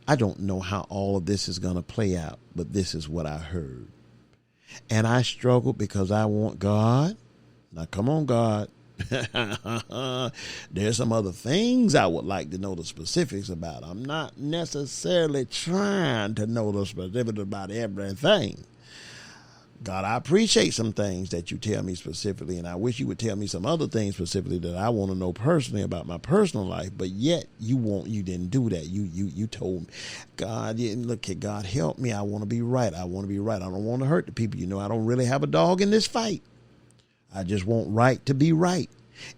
I don't know how all of this is going to play out, but this is what I heard. And I struggled because I want God. Now come on, God. There's some other things I would like to know the specifics about. I'm not necessarily trying to know the specifics about everything. God, I appreciate some things that you tell me specifically, and I wish you would tell me some other things specifically that I want to know personally about my personal life. But yet you didn't do that. You told me, God, look at God, help me. I want to be right. I want to be right. I don't want to hurt the people. You know, I don't really have a dog in this fight. I just want right to be right.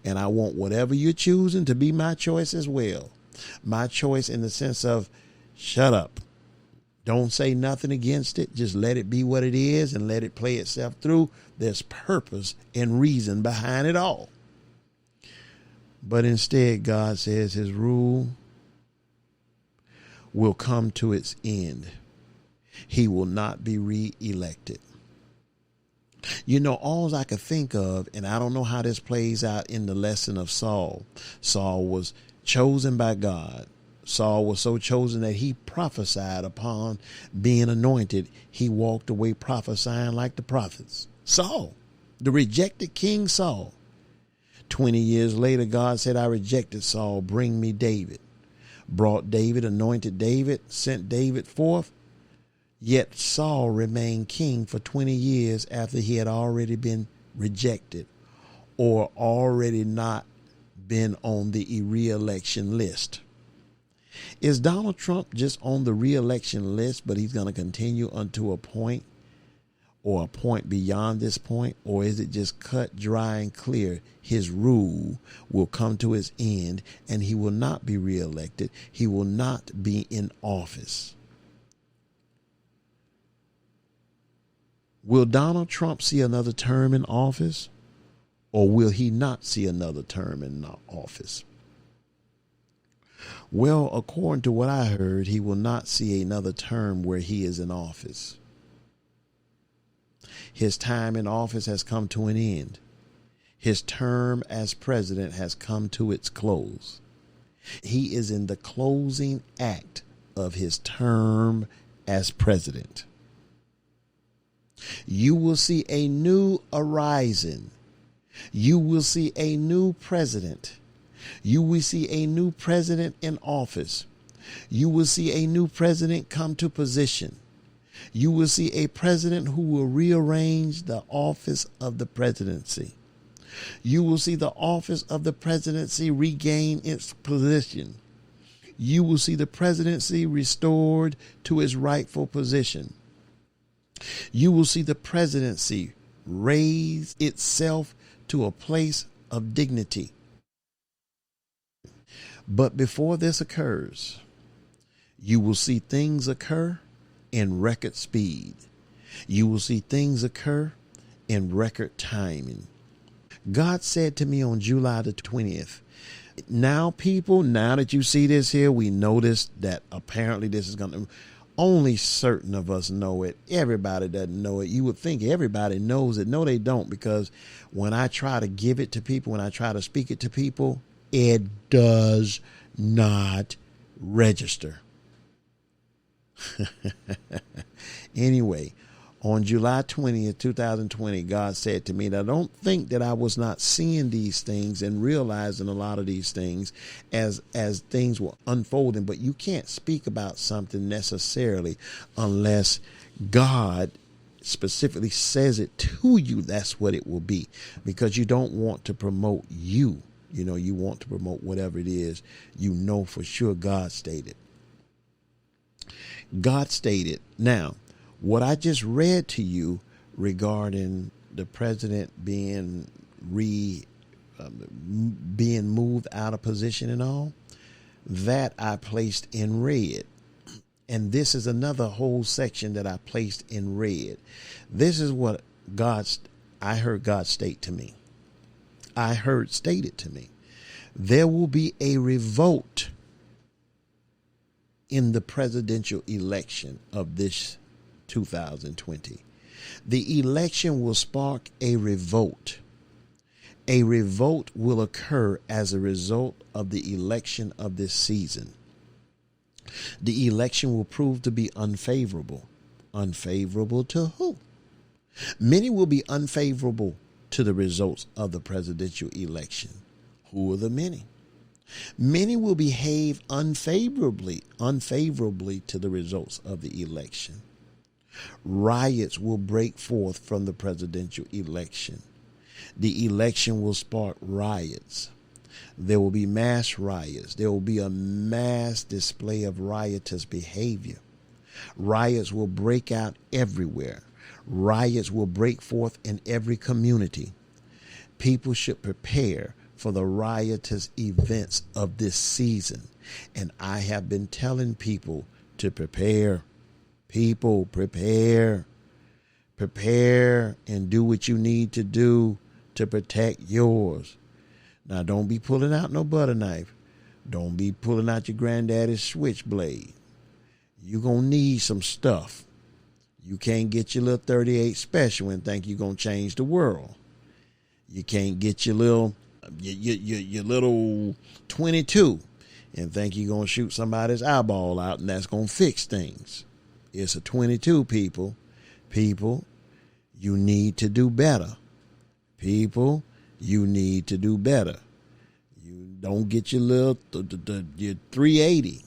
And I want whatever you're choosing to be my choice as well. My choice in the sense of shut up. Don't say nothing against it. Just let it be what it is and let it play itself through. There's purpose and reason behind it all. But instead, God says his rule will come to its end. He will not be re-elected. You know, all I could think of, and I don't know how this plays out in the lesson of Saul. Saul was chosen by God. Saul was so chosen that he prophesied upon being anointed. He walked away prophesying like the prophets. Saul, the rejected King Saul. 20 years later, God said, I rejected Saul. Bring me David. Brought David, anointed David, sent David forth. Yet Saul remained king for 20 years after he had already been rejected or already not been on the re-election list. Is Donald Trump just on the re-election list, but he's going to continue unto a point or a point beyond this point? Or is it just cut, dry, and clear? His rule will come to its end and he will not be re-elected. He will not be in office. Will Donald Trump see another term in office, or will he not see another term in office? Well, according to what I heard, he will not see another term where he is in office. His time in office has come to an end. His term as president has come to its close. He is in the closing act of his term as president. You will see a new arising. You will see a new president. You will see a new president in office. You will see a new president come to position. You will see a president who will rearrange the office of the presidency. You will see the office of the presidency regain its position. You will see the presidency restored to its rightful position. You will see the presidency raise itself to a place of dignity. But before this occurs, you will see things occur in record speed. You will see things occur in record timing. God said to me on July the 20th, now people, now that you see this here, we noticed that apparently this is going to, only certain of us know it. Everybody doesn't know it. You would think everybody knows it. No, they don't, because when I try to give it to people, when I try to speak it to people, it does not register. Anyway, on July 20th, 2020, God said to me, "Now don't think that I was not seeing these things and realizing a lot of these things as things were unfolding, but you can't speak about something necessarily unless God specifically says it to you. That's what it will be, because you don't want to promote you. You want to promote whatever it is for sure God stated. God stated. Now, what I just read to you regarding the president being moved out of position and all, that I placed in red. And this is another whole section that I placed in red. This is what I heard God state to me. I heard stated to me. There will be a revolt in the presidential election of this 2020. The election will spark a revolt. A revolt will occur as a result of the election of this season. The election will prove to be unfavorable. Unfavorable to who? Many will be unfavorable to the results of the presidential election. Who are the many? Many will behave unfavorably to the results of the election. Riots will break forth from the presidential election. The election will spark riots. There will be mass riots. There will be a mass display of riotous behavior. Riots will break out everywhere. Riots will break forth in every community. People should prepare for the riotous events of this season. And I have been telling people to prepare. People, prepare. Prepare and do what you need to do to protect yours. Now, don't be pulling out no butter knife. Don't be pulling out your granddaddy's switchblade. You're going to need some stuff. You can't get your little 38 special and think you're going to change the world. You can't get your little 22 and think you're going to shoot somebody's eyeball out and that's going to fix things. It's a 22, people. People, you need to do better. People, you need to do better. You don't get your little your 380.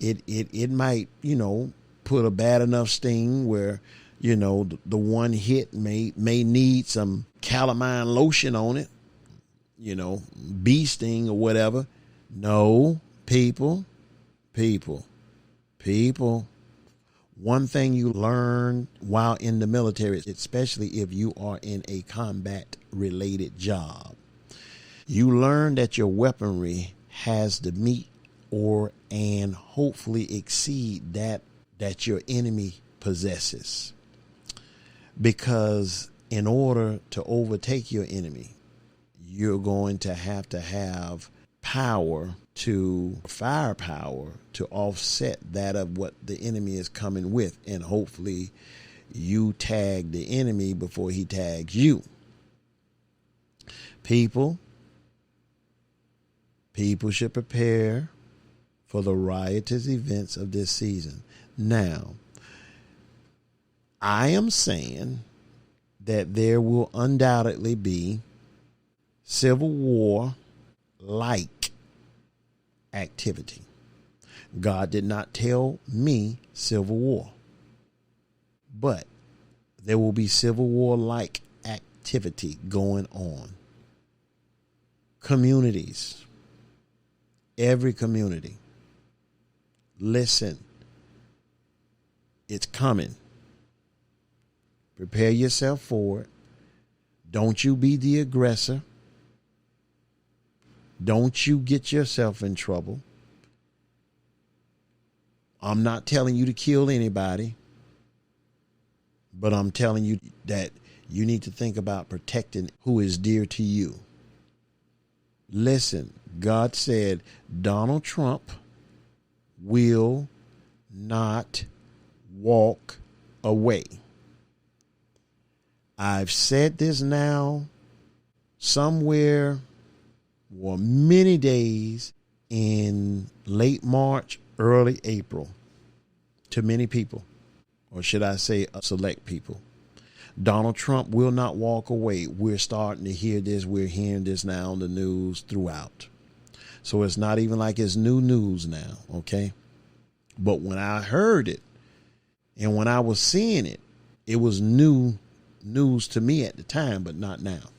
It might put a bad enough sting where the one hit may need some calamine lotion on it, bee sting or whatever. No, people. One thing you learn while in the military, especially if you are in a combat related job, you learn that your weaponry has to meet and hopefully exceed that your enemy possesses. Because in order to overtake your enemy, you're going to have firepower to offset that of what the enemy is coming with. And hopefully you tag the enemy before he tags you. People should prepare for the riotous events of this season. Now, I am saying that there will undoubtedly be civil war-like activity. God did not tell me civil war, but there will be civil war-like activity going on. Communities, every community, listen, it's coming. Prepare yourself for it. Don't you be the aggressor. Don't you get yourself in trouble. I'm not telling you to kill anybody, but I'm telling you that you need to think about protecting who is dear to you. Listen, God said Donald Trump will not walk away. I've said this now somewhere or many days in late March, early April, to many people, or should I say select people, Donald Trump will not walk away. We're starting to hear this. We're hearing this now on the news throughout. So it's not even like it's new news now, okay? But when I heard it and when I was seeing it, it was new news to me at the time, but not now.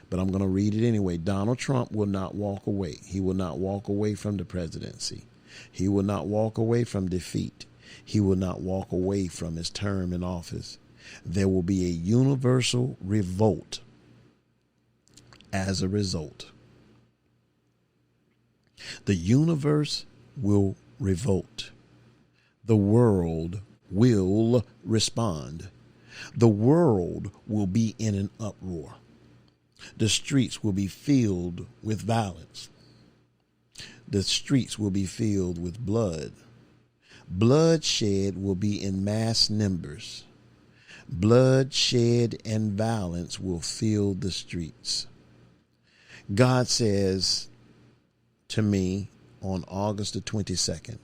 But I'm going to read it anyway. Donald Trump will not walk away. He will not walk away from the presidency. He will not walk away from defeat. He will not walk away from his term in office. There will be a universal revolt as a result. The universe will revolt. The world will respond. The world will be in an uproar. The streets will be filled with violence. The streets will be filled with blood. Bloodshed will be in mass numbers. Bloodshed and violence will fill the streets. God says to me on August the 22nd,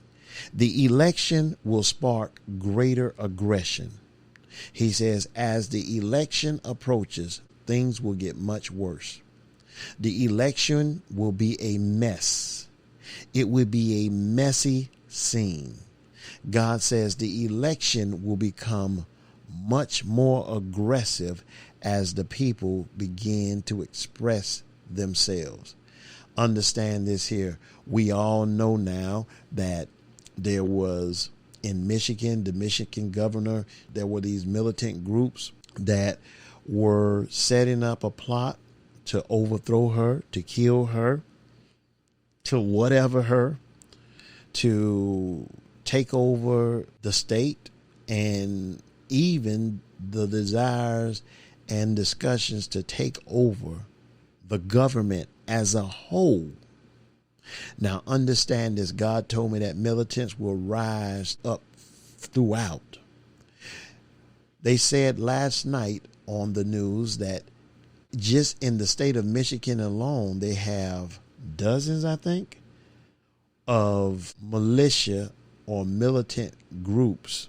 the election will spark greater aggression. He says, as the election approaches, things will get much worse. The election will be a mess. It will be a messy scene. God says the election will become much more aggressive as the people begin to express themselves. Understand this here. We all know now that there was in Michigan, the Michigan governor, there were these militant groups that were setting up a plot to overthrow her, to kill her, to whatever her, to take over the state, and even the desires and discussions to take over the government as a whole. Now understand this. God told me that militants will rise up throughout. They said last night on the news that just in the state of Michigan alone, they have dozens, I think, of militia or militant groups.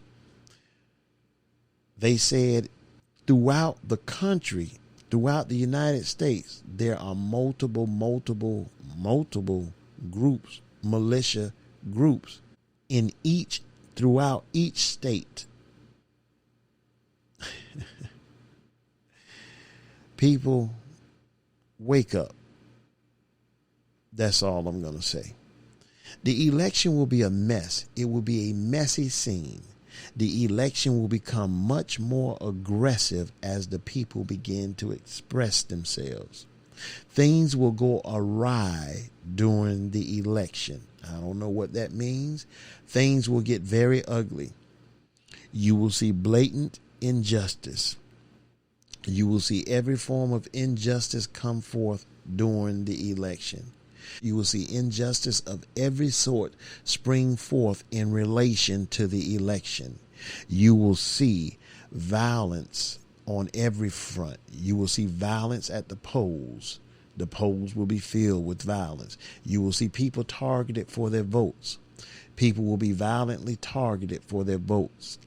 They said throughout the country, throughout the United States, there are multiple groups, militia groups throughout each state. People, wake up. That's all I'm going to say. The election will be a mess. It will be a messy scene. The election will become much more aggressive as the people begin to express themselves. Things will go awry during the election. I don't know what that means. Things will get very ugly. You will see blatant injustice. You will see every form of injustice come forth during the election. You will see injustice of every sort spring forth in relation to the election. You will see violence on every front. You will see violence at the polls. The polls will be filled with violence. You will see people targeted for their votes. People will be violently targeted for their votes.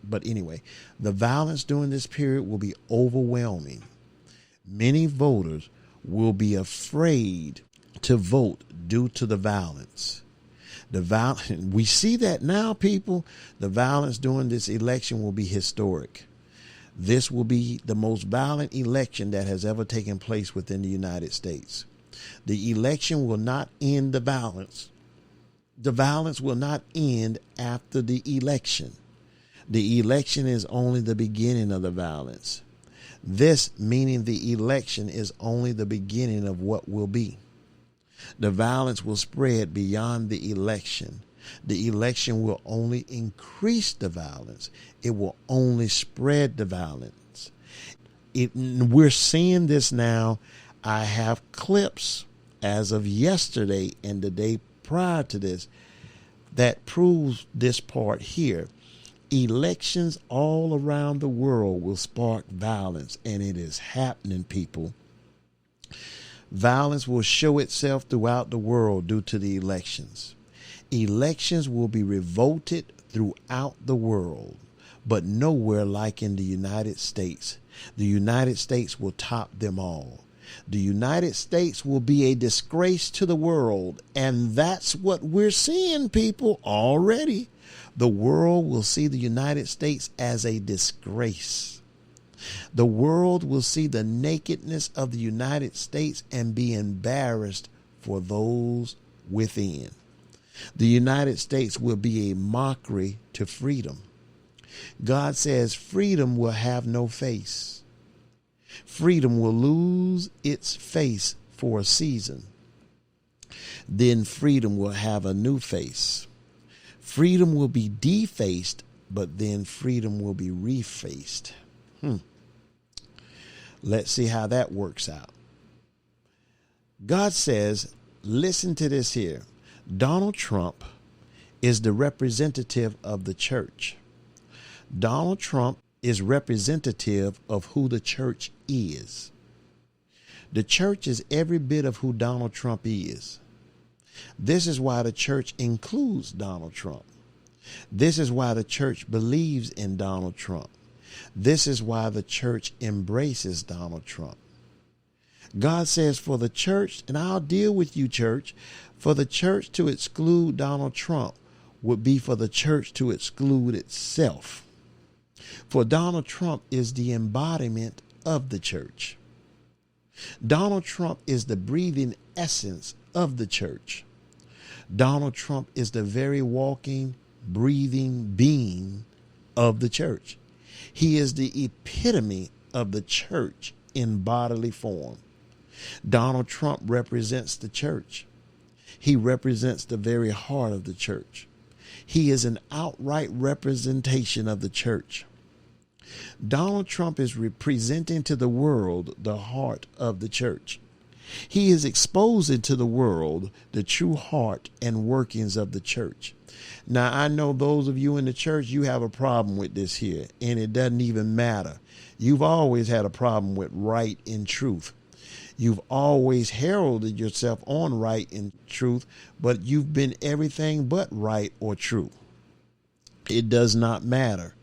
But anyway, the violence during this period will be overwhelming. Many voters will be afraid to vote due to the violence. We see that now, people. The violence during this election will be historic. This will be the most violent election that has ever taken place within the United States. The election will not end the violence. The violence will not end after the election. The election is only the beginning of the violence. This meaning the election is only the beginning of what will be. The violence will spread beyond the election. The election will only increase the violence. It will only spread the violence. We're seeing this now. I have clips as of yesterday and the day prior to this that proves this part here. Elections all around the world will spark violence, and it is happening, people. Violence will show itself throughout the world due to the elections. Elections will be revolted throughout the world, but nowhere like in the United States. The United States will top them all. The United States will be a disgrace to the world, and that's what we're seeing, people, already. The world will see the United States as a disgrace. The world will see the nakedness of the United States and be embarrassed for those within. The United States will be a mockery to freedom. God says freedom will have no face. Freedom will lose its face for a season. Then freedom will have a new face. Freedom will be defaced, but then freedom will be refaced. Let's see how that works out. God says, listen to this here. Donald Trump is the representative of the church. Donald Trump is representative of who the church is. The church is every bit of who Donald Trump is. This is why the church includes Donald Trump. This is why the church believes in Donald Trump. This is why the church embraces Donald Trump. God says for the church, and I'll deal with you, church, for the church to exclude Donald Trump would be for the church to exclude itself. For Donald Trump is the embodiment of the church. Donald Trump is the breathing essence of the church. Donald Trump is the very walking, breathing being of the church. He is the epitome of the church in bodily form. Donald Trump represents the church. He represents the very heart of the church. He is an outright representation of the church. Donald Trump is representing to the world the heart of the church. He is exposing to the world the true heart and workings of the church. Now, I know those of you in the church, you have a problem with this here, and it doesn't even matter. You've always had a problem with right and truth. You've always heralded yourself on right and truth, but you've been everything but right or true. It does not matter.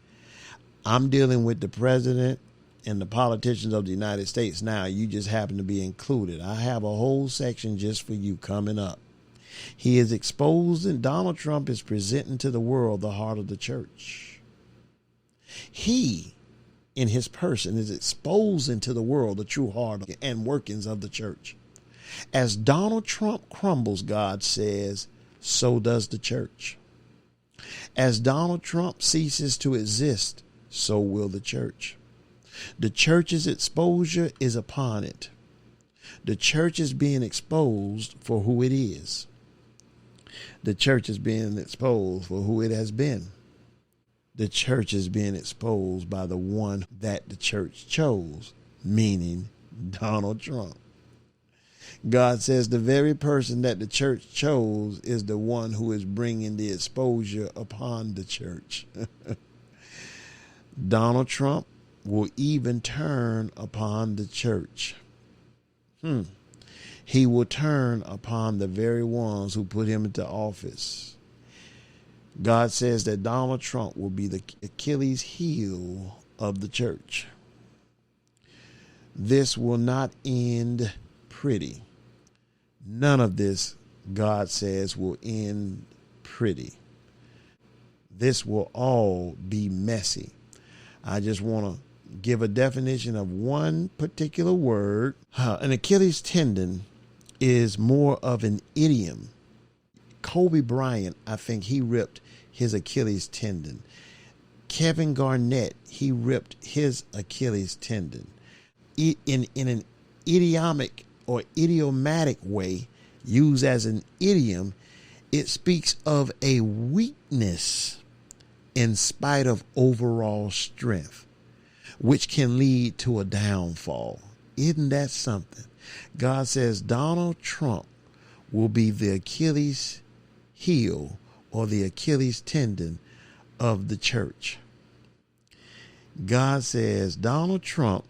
I'm dealing with the president and the politicians of the United States now. You just happen to be included. I have a whole section just for you coming up. He is exposed, and Donald Trump is presenting to the world the heart of the church. He, in his person, is exposing to the world the true heart and workings of the church. As Donald Trump crumbles, God says, so does the church. As Donald Trump ceases to exist, so will the church. The church's exposure is upon it. The church is being exposed for who it is. The church is being exposed for who it has been. The church is being exposed by the one that the church chose, meaning Donald Trump. God says the very person that the church chose is the one who is bringing the exposure upon the church. Donald Trump will even turn upon the church. He will turn upon the very ones who put him into office. God says that Donald Trump will be the Achilles heel of the church. This will not end pretty. None of this, God says, will end pretty. This will all be messy. I just want to give a definition of one particular word. An Achilles tendon is more of an idiom. Kobe Bryant, I think he ripped his Achilles tendon. Kevin Garnett, he ripped his Achilles tendon. In an idiomatic or idiomatic way, used as an idiom, it speaks of a weakness in spite of overall strength, which can lead to a downfall. Isn't that something? God says Donald Trump will be the Achilles heel or the Achilles tendon of the church. God says Donald Trump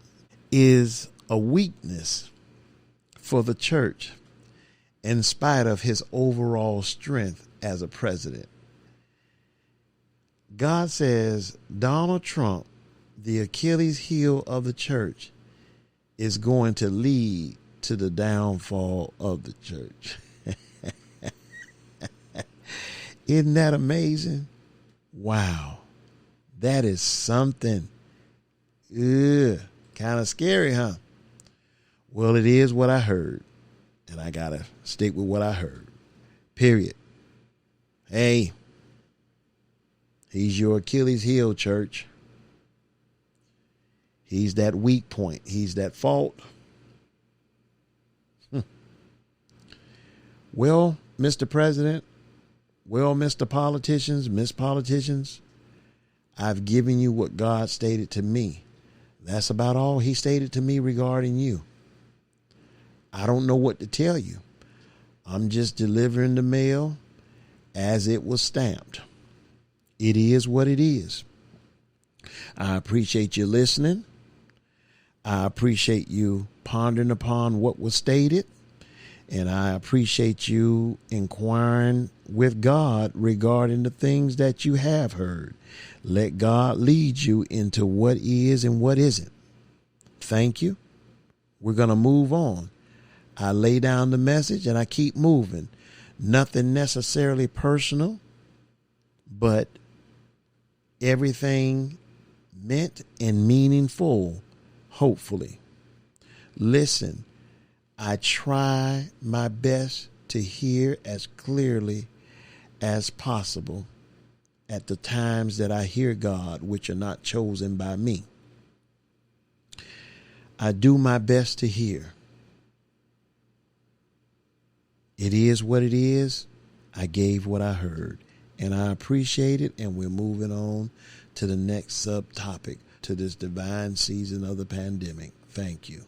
is a weakness for the church, in spite of his overall strength as a president. God says Donald Trump, the Achilles heel of the church, is going to lead to the downfall of the church. Isn't that amazing? Wow. That is something. Kind of scary, huh? Well, it is what I heard. And I got to stick with what I heard. Period. Hey, he's your Achilles heel, church. He's that weak point. He's that fault. Well, Mr. President, well, Mr. Politicians, Miss Politicians, I've given you what God stated to me. That's about all he stated to me regarding you. I don't know what to tell you. I'm just delivering the mail as it was stamped. It is what it is. I appreciate you listening. I appreciate you pondering upon what was stated. And I appreciate you inquiring with God regarding the things that you have heard. Let God lead you into what is and what isn't. Thank you. We're going to move on. I lay down the message and I keep moving. Nothing necessarily personal, but everything meant and meaningful, hopefully. Listen. I try my best to hear as clearly as possible at the times that I hear God, which are not chosen by me. I do my best to hear. It is what it is. I gave what I heard, and I appreciate it, and we're moving on to the next subtopic to this divine season of the pandemic. Thank you.